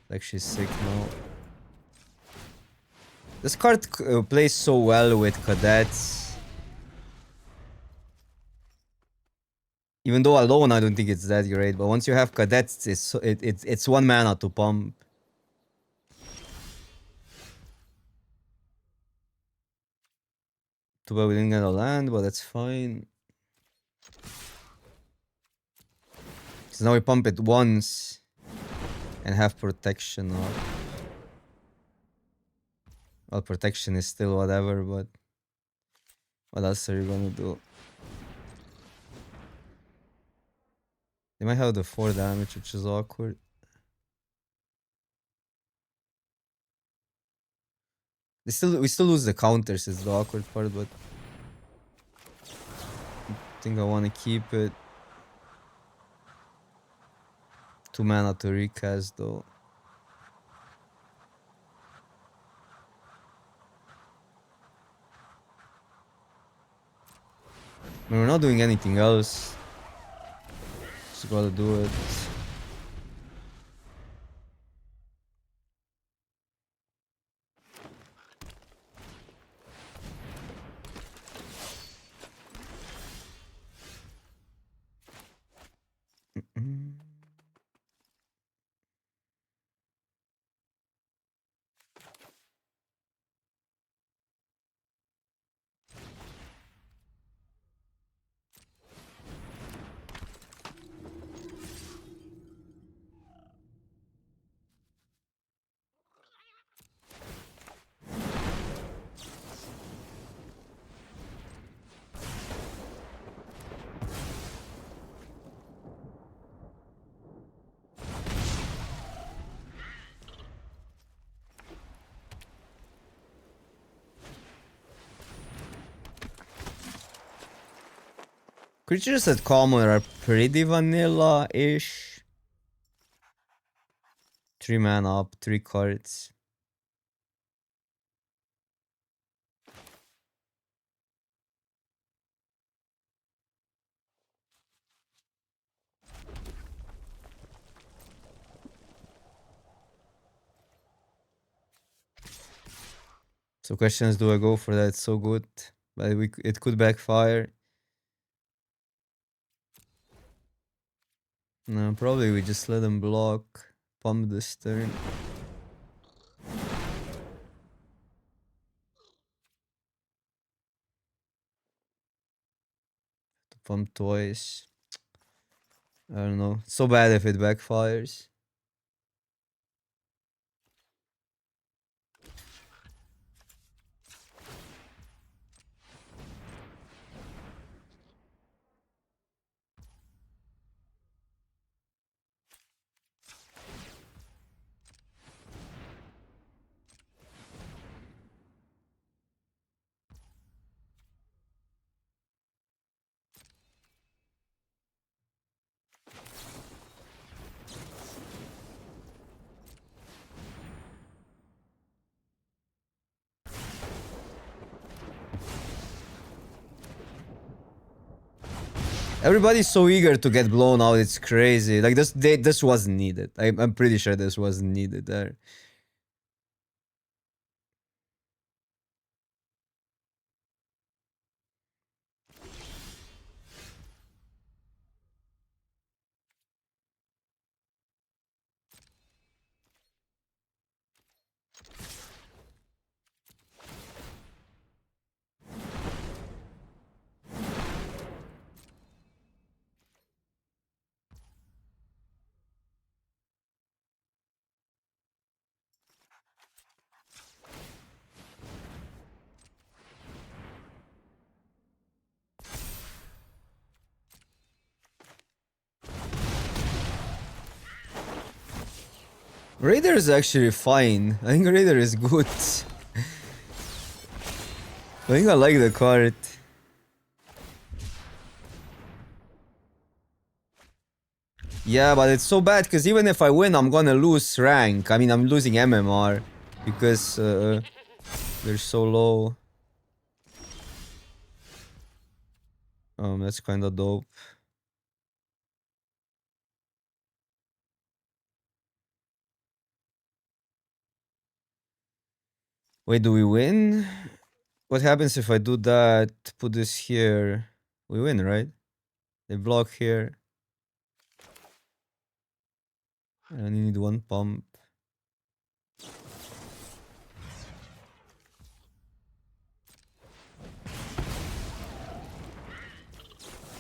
Like she's sick now. This card plays so well with cadets. Even though alone, I don't think it's that great. But once you have cadets, it's 1 mana to pump. Too bad we didn't get a land, but that's fine. So now we pump it once and have protection up. Well, protection is still whatever, but what else are you gonna do? They might have the 4 damage, which is awkward. We still lose the counters, is the awkward part, but I think I wanna keep it. 2 mana to recast though. I mean, we're not doing anything else. Just gotta do it. Creatures at common are pretty vanilla-ish. 3 mana up, 3 cards. So question is, do I go for that? It's so good. But it could backfire. No, probably we just let him block. Pump this turn. Pump twice. I don't know. It's so bad if it backfires. Everybody's so eager to get blown out. It's crazy. Like this wasn't needed. I'm pretty sure this wasn't needed there. Raider is actually fine. I think Raider is good. I think I like the card. Yeah, but it's so bad because even if I win, I'm gonna lose rank. I mean, I'm losing MMR because they're so low. That's kind of dope. Wait, do we win? What happens if I do that? Put this here. We win, right? They block here. I only need one pump.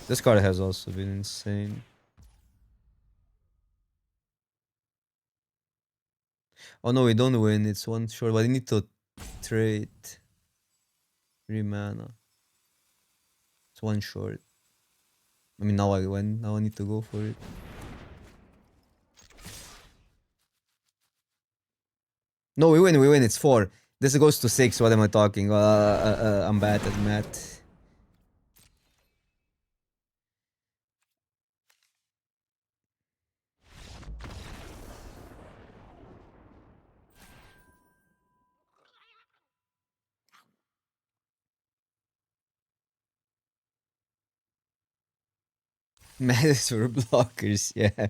This card has also been insane. Oh no, we don't win. It's one short, but I need to trade 3 mana. It's one short. I mean, now I win. Now I need to go for it. No, we win. We win. It's 4. This goes to 6. What am I talking? I'm bad at math. Math for blockers. Yeah.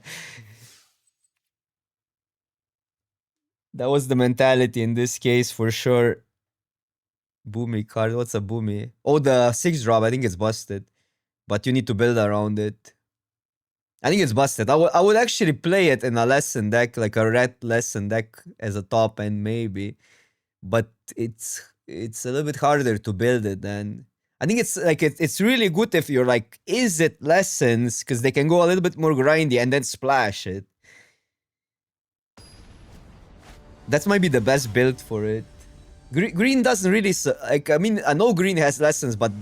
That was the mentality in this case for sure. Boomy card. What's a boomy? Oh, the 6 drop. I think it's busted. But you need to build around it. I think it's busted. I would actually play it in a lesson deck, like a red lesson deck as a top end maybe. But it's a little bit harder to build it than I think it's like it's really good if you're like, is it lessons? Because they can go a little bit more grindy and then splash it. That might be the best build for it. Green doesn't really like. I mean, I know green has lessons, but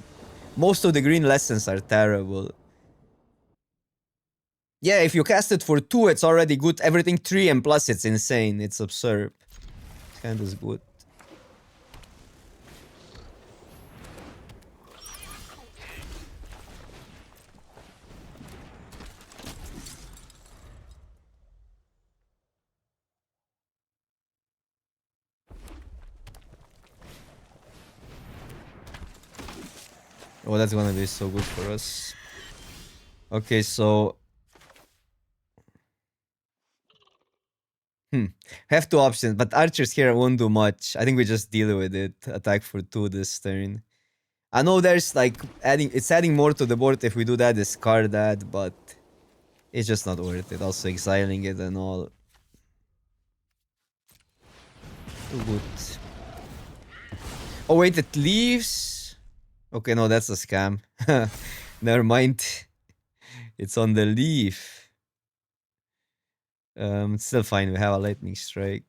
most of the green lessons are terrible. Yeah, if you cast it for 2, it's already good. Everything 3 and plus, it's insane. It's absurd. It's kind of good. Oh, that's gonna be so good for us. Okay, so have 2 options, but archers here won't do much. I think we just deal with it. Attack for 2 this turn. I know there's like it's adding more to the board if we do that, discard that, but it's just not worth it. Also exiling it and all. Too good. Oh wait, it leaves? Okay, no, that's a scam. Never mind. It's on the leaf. It's still fine. We have a lightning strike.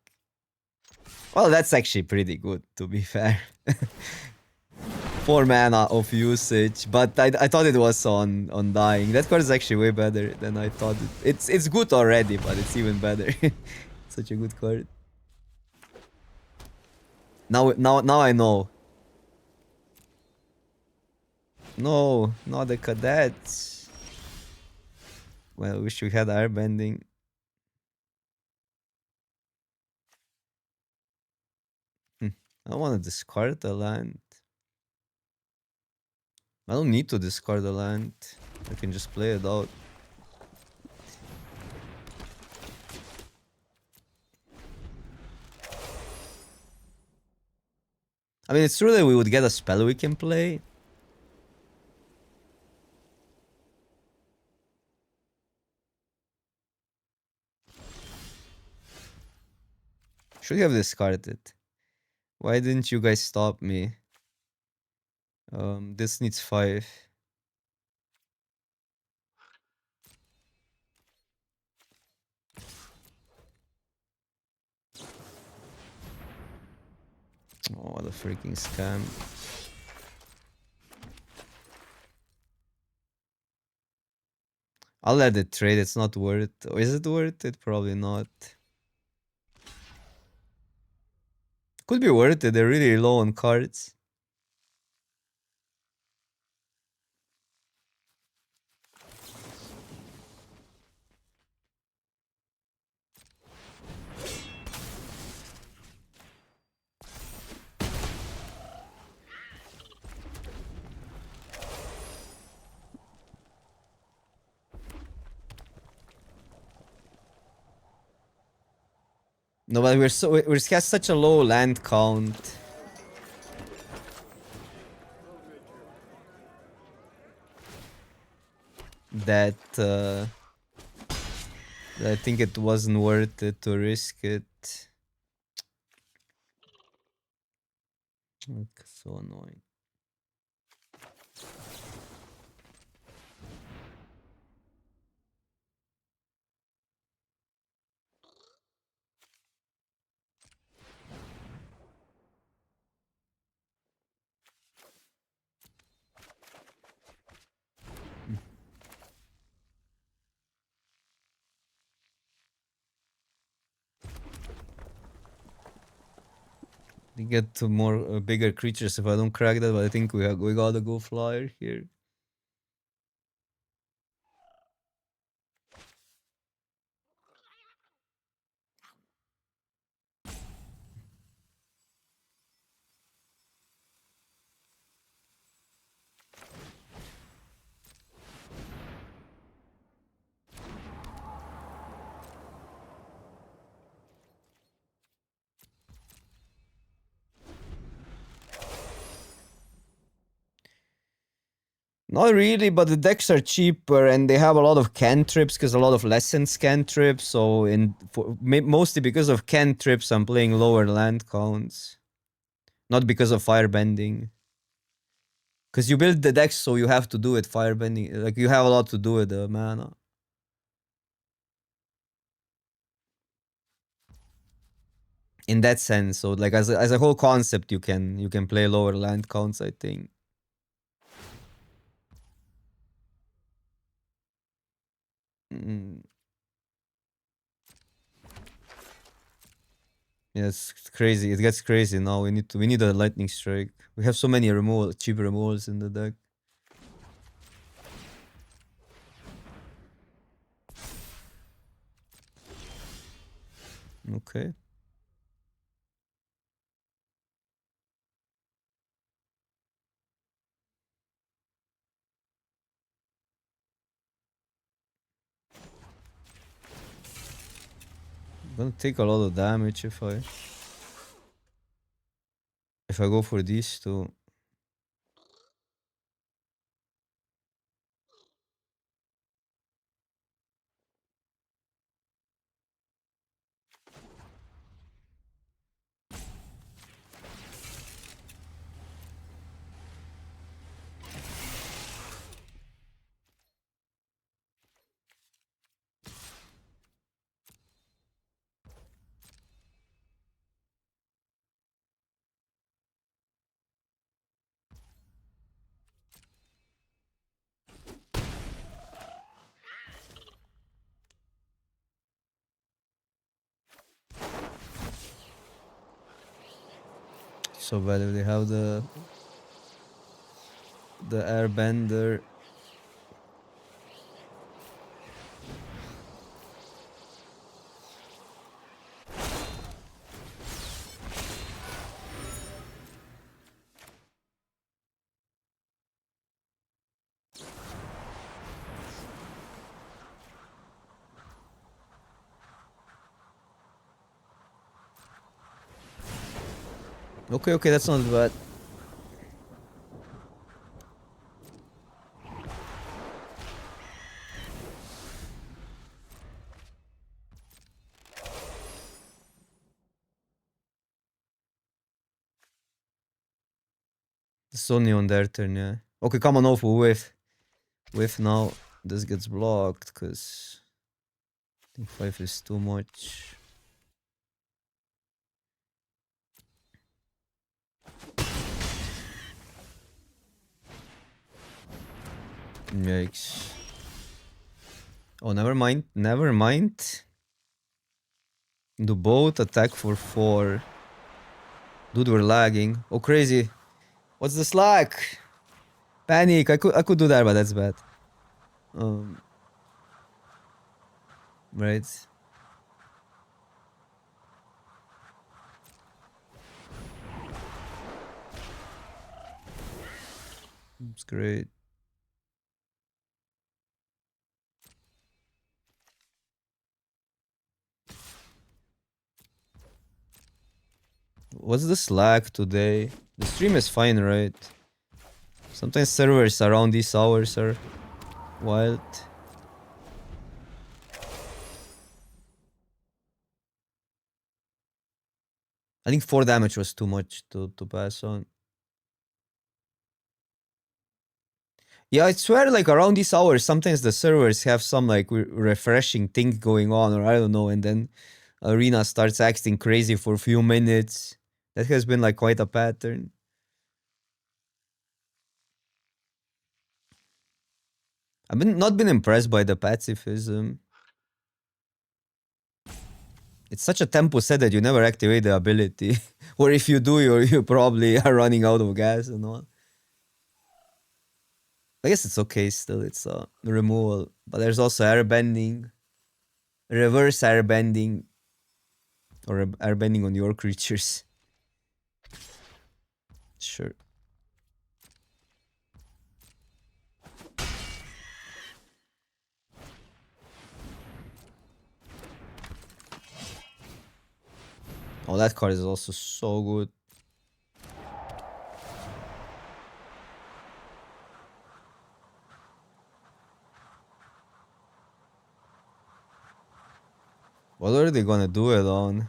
Well, that's actually pretty good, to be fair. 4 mana of usage, but I thought it was on dying. That card is actually way better than I thought. It's good already, but it's even better. Such a good card. Now I know. No, not the cadets. Well, I wish we had airbending. I want to discard the land. I don't need to discard the land. I can just play it out. I mean, it's true that we would get a spell we can play. Should have discarded. Why didn't you guys stop me? This needs 5. Oh, what a freaking scam. I'll let it trade, it's not worth it. Or is it worth it? Probably not. Could be worth it. They're really low on cards. No, but we have such a low land count that I think it wasn't worth it to risk it. Like, so annoying. They get to more bigger creatures if I don't crack that, but I think we gotta go flyer here. Not really, but the decks are cheaper and they have a lot of cantrips because a lot of lessons cantrips. So mostly because of cantrips, I'm playing lower land counts, not because of firebending. Because you build the decks, so you have to do it firebending. Like you have a lot to do with the mana. In that sense, so like as a whole concept, you can play lower land counts. I think. Mm. Yeah, it's crazy. It gets crazy now. We need a lightning strike. We have so many cheap removals in the deck. Okay. I'm gonna take a lot of damage if I go for these two. So bad if they have the Airbender. Okay, that's not bad. It's only on their turn, yeah. Okay, come on, awful with now. This gets blocked because I think 5 is too much. Yikes. Oh, never mind. Never mind. Do both attack for 4. Dude, we're lagging. Oh, crazy. What's the slack? Panic. I could do that, but that's bad. Right. It's great. What's the slack today? The stream is fine, right? Sometimes servers around these hours are wild. I think 4 damage was too much to pass on. Yeah, I swear, like around these hours, sometimes the servers have some like refreshing thing going on, or I don't know, and then Arena starts acting crazy for a few minutes. That has been like quite a pattern. I've not been impressed by the pacifism. It's such a tempo set that you never activate the ability. Or if you do, you probably are running out of gas and all. I guess it's okay still, it's a removal. But there's also airbending. Reverse airbending. Or airbending on your creatures. Sure. Oh, that card is also so good. What are they gonna do it on?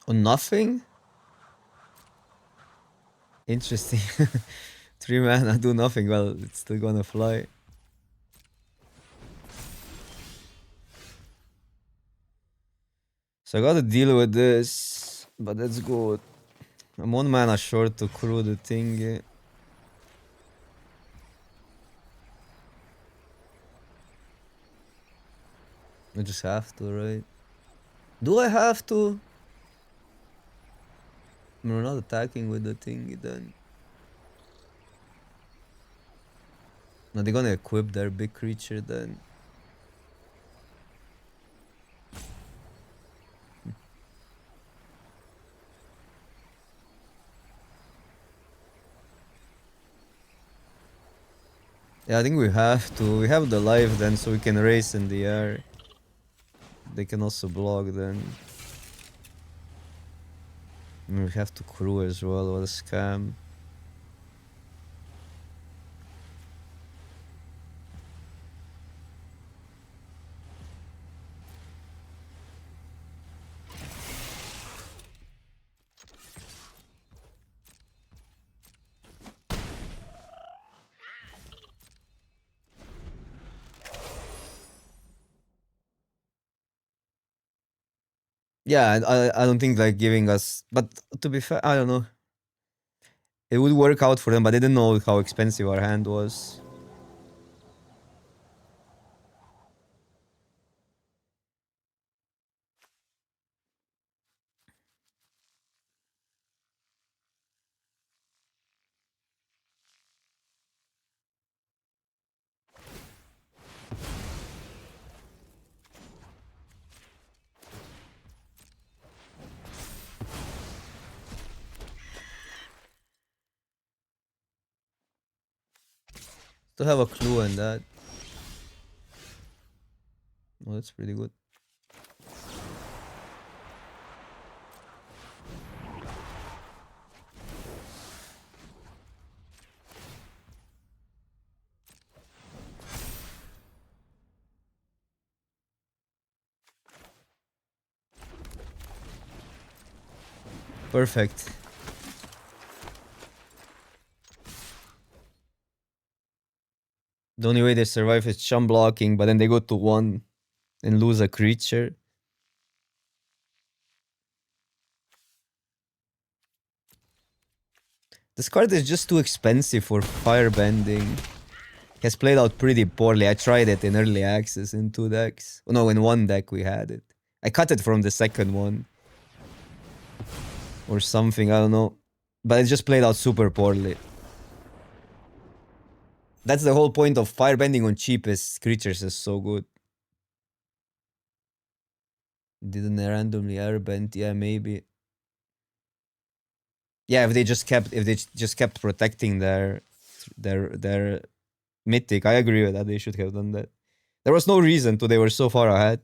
On nothing? Interesting. 3 mana do nothing. Well, it's still gonna fly. So I gotta deal with this, but that's good. I'm 1 mana short to crew the thing. I just have to, right? Do I have to? We're not attacking with the thing then. No, they're gonna equip their big creature then. Yeah, I think we have to. We have the life then, so we can race in the air. They can also block then. We have to crew as well. What a scam. Yeah, I don't think like giving us, but to be fair, I don't know. It would work out for them, but I didn't know how expensive our hand was. To have a clue on that. Oh, that's pretty good. Perfect. The only way they survive is chum blocking, but then they go to 1 and lose a creature. This card is just too expensive for firebending. Has played out pretty poorly. I tried it in early access in 2 decks. Oh, no, in 1 deck we had it. I cut it from the second one. Or something, I don't know. But it just played out super poorly. That's the whole point of firebending on cheapest creatures is so good. Didn't randomly airbend? Yeah, maybe. Yeah, if they just kept protecting their mythic, I agree with that. They should have done that. There was no reason to. They were so far ahead.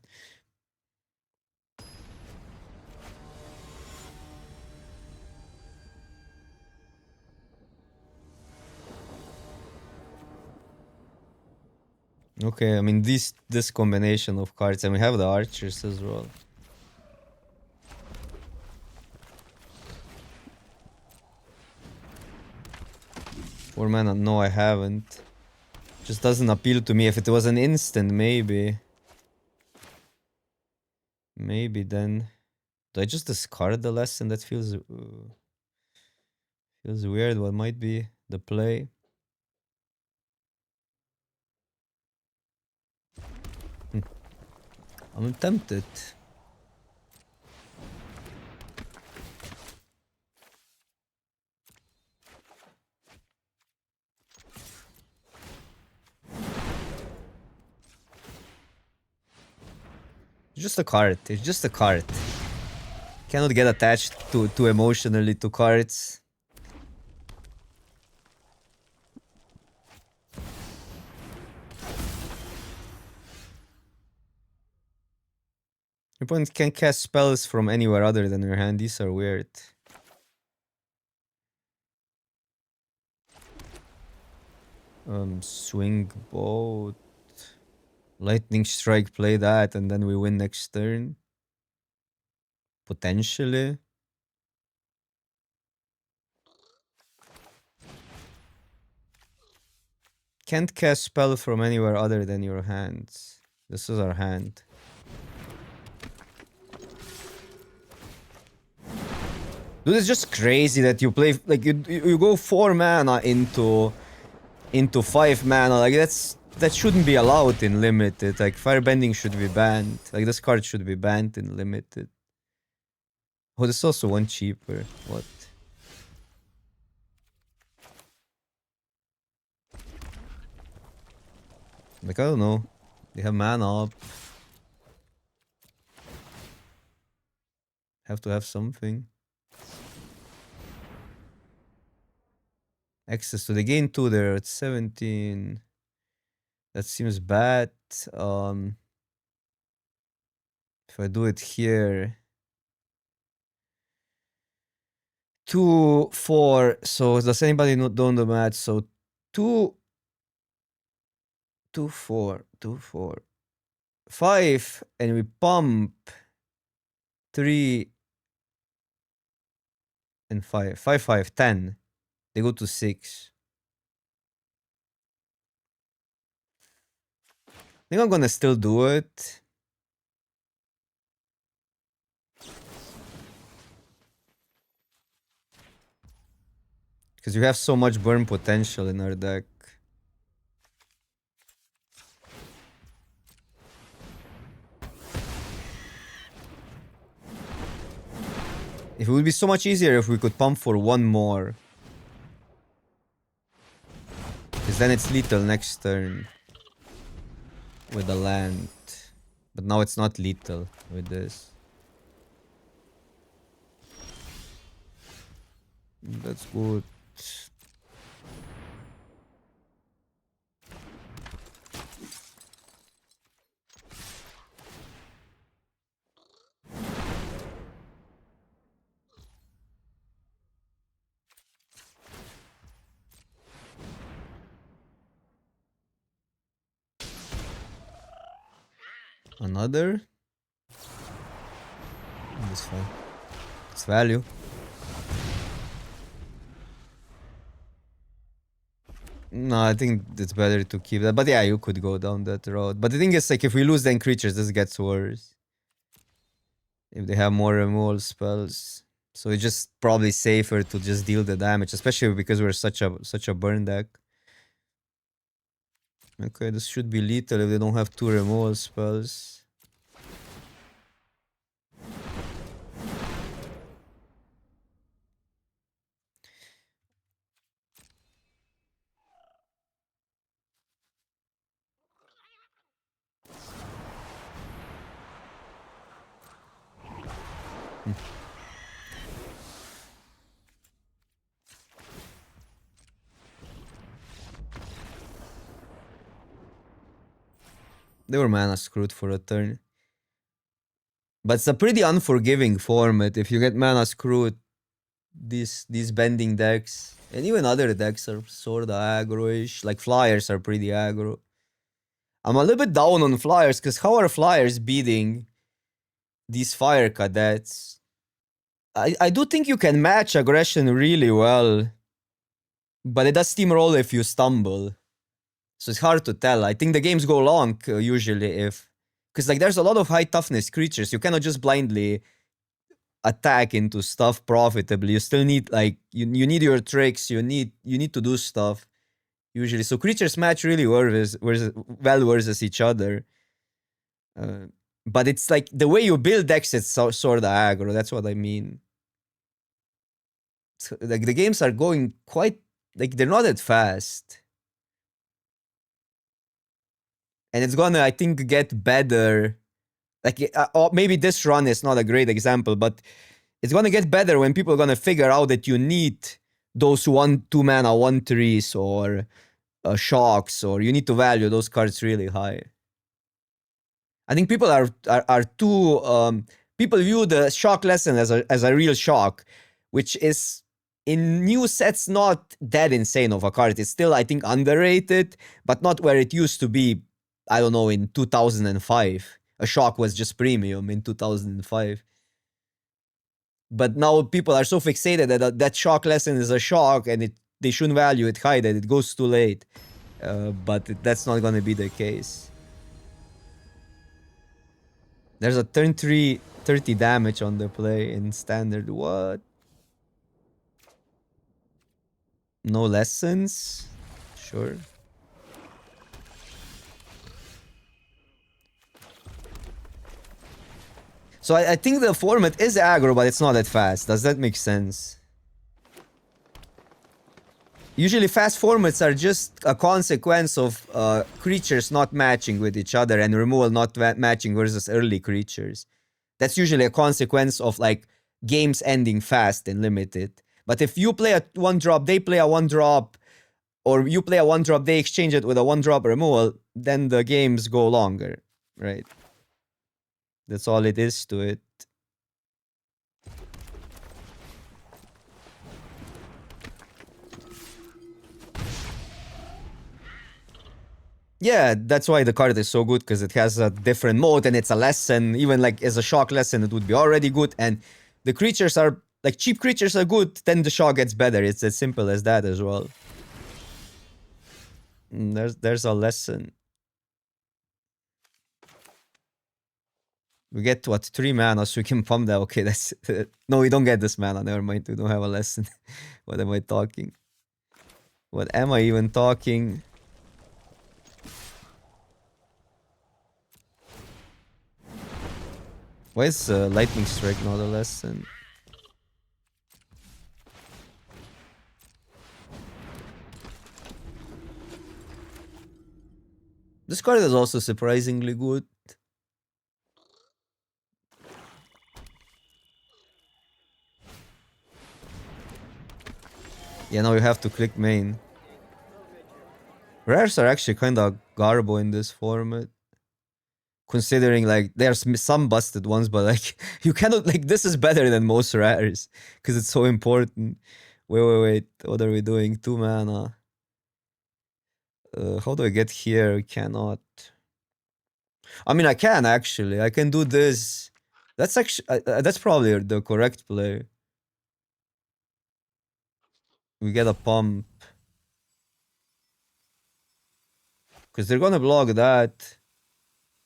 Okay, I mean this combination of cards, and we have the archers as well. Or mana, no, I haven't. Just doesn't appeal to me. If it was an instant, maybe. Maybe then. Do I just discard the lesson? That feels weird. What might be the play? I'm tempted. It's just a card. It's just a card. Cannot get attached too emotionally to cards. Your opponent can cast spells from anywhere other than your hand. These are weird. Swing boat. Lightning strike, play that, and then we win next turn. Potentially. Can't cast spell from anywhere other than your hands. This is our hand. Dude, it's just crazy that you play like you go 4 mana into 5 mana. Like that shouldn't be allowed in limited. Like firebending should be banned. Like this card should be banned in limited. Oh, there's also one cheaper. What? Like I don't know. They have mana up. Have to have something. Access to the gain 2 there at 17. That seems bad. If I do it here. 2, 4. So does anybody know the math? So 2, 2, 4, 2, 4. 5, and we pump 3 and 5. 5, 5, 10. They go to 6. I think I'm gonna still do it. Because you have so much burn potential in our deck. It would be so much easier if we could pump for 1 more. Because then it's lethal next turn. With the land. But now it's not lethal with this. That's good. Another? That's fine. It's value. No, I think it's better to keep that. But yeah, you could go down that road. But the thing is, like, if we lose then creatures, this gets worse. If they have more removal spells. So it's just probably safer to just deal the damage, especially because we're such a burn deck. Okay, this should be lethal if they don't have 2 removal spells. They were mana screwed for a turn. But it's a pretty unforgiving format. If you get mana screwed, these bending decks, and even other decks are sorta aggro-ish. Like flyers are pretty aggro. I'm a little bit down on flyers, because how are flyers beating these fire cadets? I do think you can match aggression really well, but it does steamroll if you stumble. So it's hard to tell. I think the games go long usually if... Because like there's a lot of high toughness creatures. You cannot just blindly attack into stuff profitably. You still need like... You need your tricks. You need to do stuff usually. So creatures match really well versus each other. But it's like the way you build decks, it's sort of aggro. That's what I mean. So, like the games are going quite... Like they're not that fast. And it's gonna, I think, get better. Like, maybe this run is not a great example, but it's gonna get better when people are gonna figure out that you need those 1-2 mana 1/3s or shocks, or you need to value those cards really high. I think people are too... people view the shock lesson as a real shock, which is in new sets not that insane of a card. It's still, I think, underrated, but not where it used to be. I don't know, in 2005. A shock was just premium in 2005. But now people are so fixated that that shock lesson is a shock and they shouldn't value it high, that it goes too late. But that's not gonna be the case. There's a turn 3 30 damage on the play in standard. What? No lessons? Sure. So I think the format is aggro, but it's not that fast. Does that make sense? Usually fast formats are just a consequence of creatures not matching with each other and removal not matching versus early creatures. That's usually a consequence of like games ending fast and limited. But if you play a 1-drop, they play a 1-drop, or you play a 1-drop, they exchange it with a 1-drop removal, then the games go longer, right? That's all it is to it. Yeah, that's why the card is so good, because it has a different mode and it's a lesson. Even like as a shock lesson, it would be already good. And the creatures are, like, cheap creatures are good, then the shock gets better. It's as simple as that as well. There's a lesson. We get, what, 3 mana, so we can pump that. Okay, that's... no, we don't get this mana. Never mind, we don't have a lesson. What am I talking? What am I even talking? Why is Lightning Strike not a lesson? This card is also surprisingly good. Yeah, now you have to click main. Rares are actually kind of garbo in this format. Considering, like, there's some busted ones, but, like, you cannot, like, this is better than most rares. Because it's so important. Wait. What are we doing? 2 mana. How do I get here? Cannot. I mean, I can, actually. I can do this. That's actually... that's probably the correct play. We get a pump. Because they're gonna block that.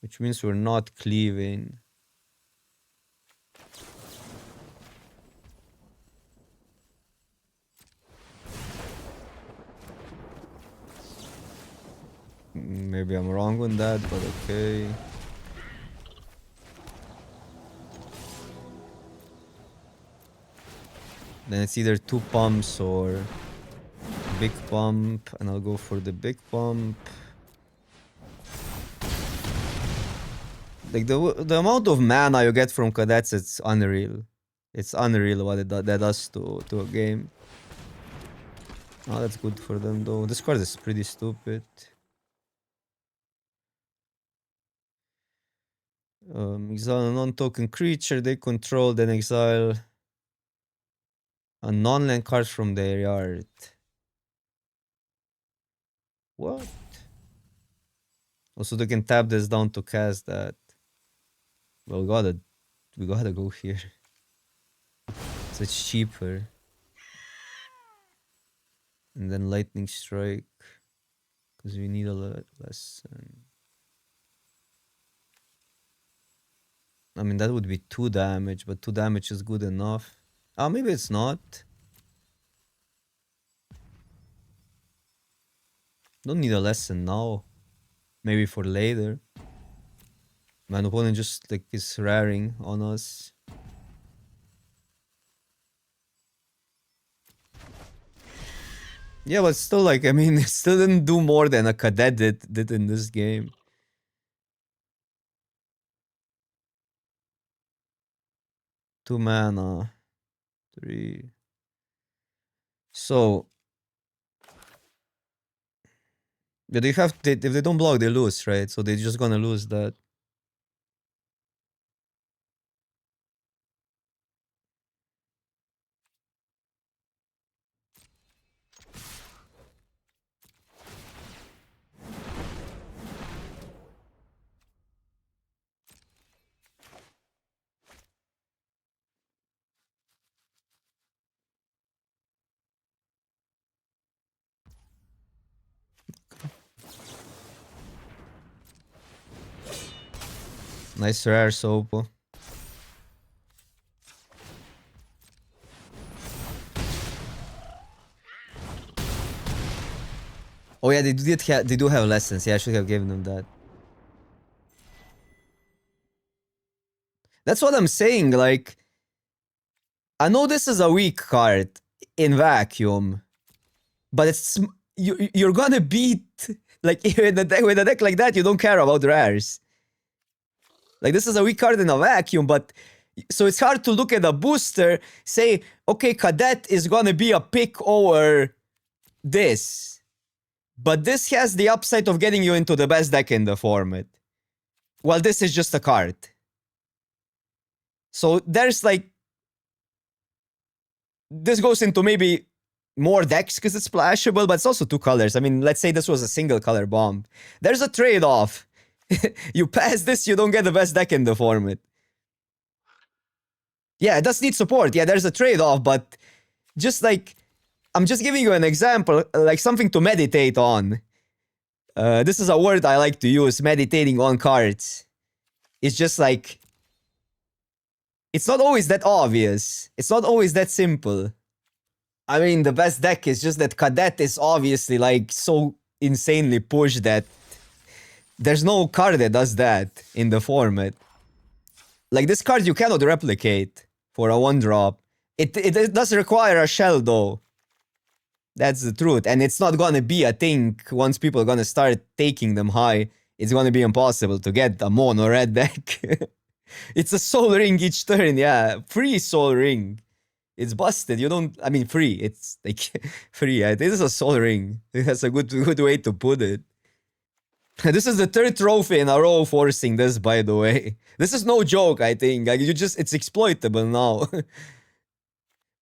Which means we're not cleaving. Maybe I'm wrong on that, but okay. Then it's either 2 pumps or big pump, and I'll go for the big pump. Like the amount of mana you get from cadets, it's unreal. It's unreal what that does to a game. Oh, that's good for them though. This card is pretty stupid. Exile a non-token creature they control, then exile a non-land card from their yard. What? Also, they can tap this down to cast that. Well, we gotta go here. So it's cheaper. And then lightning strike, because we need a lot less. I mean, that would be 2 damage, but 2 damage is good enough. Oh, maybe it's not. Don't need a lesson now. Maybe for later. My opponent just like is raring on us. Yeah, but still, like, I mean, it still didn't do more than a cadet did in this game. Two mana. 3. So. Yeah, they have, if they don't block, they lose, right? So they're just gonna lose that. Nice rare Sopo. Oh yeah, they do have lessons. Yeah, I should have given them that. That's what I'm saying. Like, I know this is a weak card in vacuum, but it's you're gonna beat like with a deck like that. You don't care about rares. Like, this is a weak card in a vacuum, but so it's hard to look at a booster, say, okay, cadet is gonna be a pick over this, but this has the upside of getting you into the best deck in the format. Well, this is just a card. So there's like, this goes into maybe more decks because it's splashable, but it's also 2 colors. I mean, let's say this was a single color bomb. There's a trade-off. You pass this, you don't get the best deck in the format. Yeah, it does need support. Yeah, there's a trade-off, but just like, I'm just giving you an example, like something to meditate on. This is a word I like to use, meditating on cards. It's just like, it's not always that obvious. It's not always that simple. I mean, the best deck is just that cadet is obviously like so insanely pushed that there's no card that does that in the format. Like, this card you cannot replicate for a 1-drop. It does require a shell though. That's the truth. And it's not gonna be a thing once people are gonna start taking them high. It's gonna be impossible to get a mono red deck. It's a soul ring each turn, yeah. Free soul ring. It's busted. You don't, I mean, free. It's like free. Yeah. This is a soul ring. That's a good way to put it. This is the 3rd trophy in a row forcing this, by the way. This is no joke, I think. Like, it's exploitable now.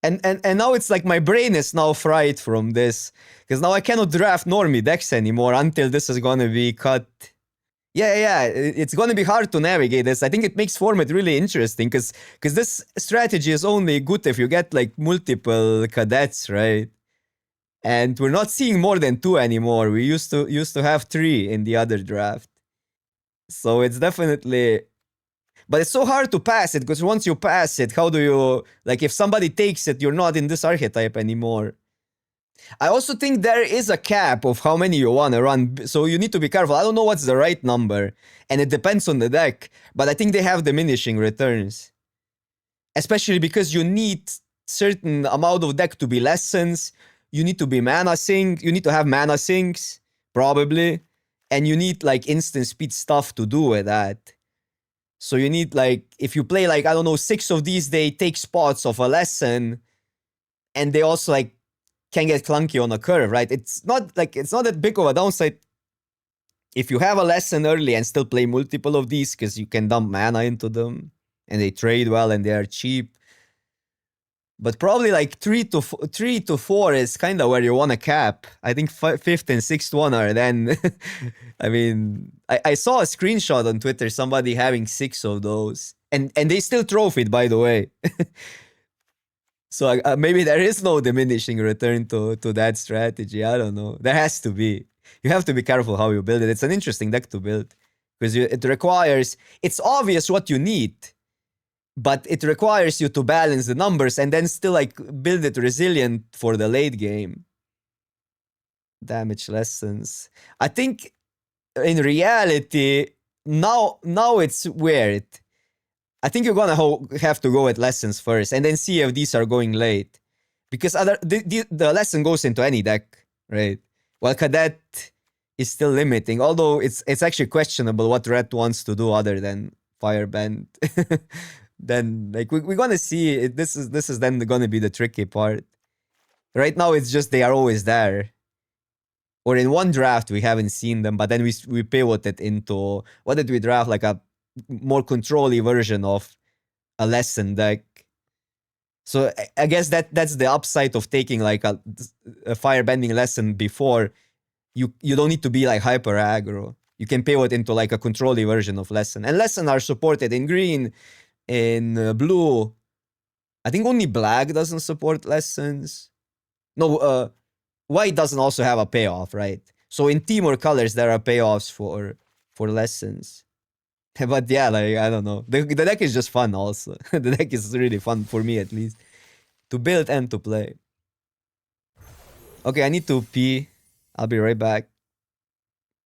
And now it's like my brain is now fried from this. Because now I cannot draft normie decks anymore until this is gonna be cut. Yeah, it's gonna be hard to navigate this. I think it makes format really interesting because this strategy is only good if you get like multiple cadets, right? And we're not seeing more than 2 anymore. We used to have 3 in the other draft. So it's definitely, but it's so hard to pass it because once you pass it, how do you, like, if somebody takes it, you're not in this archetype anymore. I also think there is a cap of how many you want to run, so you need to be careful. I don't know what's the right number, and it depends on the deck, but I think they have diminishing returns. Especially because you need certain amount of deck to be lessons, you need to be mana sink, you need to have mana sinks, probably, and you need like instant speed stuff to do with that. So you need like, if you play like, I don't know, 6 of these, they take spots of a lesson, and they also like can get clunky on a curve, right? It's not that big of a downside if you have a lesson early and still play multiple of these, because you can dump mana into them and they trade well and they are cheap. But probably like 3 to 4 is kind of where you want to cap. I think 5th and 6th one are then. I mean, I saw a screenshot on Twitter, somebody having 6 of those, and they still trophied, by the way. So maybe there is no diminishing return to that strategy. I don't know. There has to be. You have to be careful how you build it. It's an interesting deck to build because it requires. It's obvious what you need, but it requires you to balance the numbers and then still like build it resilient for the late game. Damage lessons. I think in reality now it's weird. I think you're gonna have to go with lessons first and then see if these are going late, because the lesson goes into any deck, right? While cadet is still limiting, although it's actually questionable what red wants to do other than firebend. Then like we're gonna see it, this is then gonna be the tricky part. Right now it's just they are always there. Or in one draft we haven't seen them, but then we pivoted into, what did we draft, like a more control-y version of a lesson deck. So I guess that's the upside of taking like a firebending lesson before. You don't need to be like hyper aggro. You can pivot into like a control-y version of lesson. And lesson are supported in green, in blue. I think only black doesn't support lessons. No, white doesn't also have a payoff, right? So in team or colors, there are payoffs for lessons. But yeah, like, I don't know. The deck is just fun also. The deck is really fun, for me at least, to build and to play. Okay, I need to pee. I'll be right back.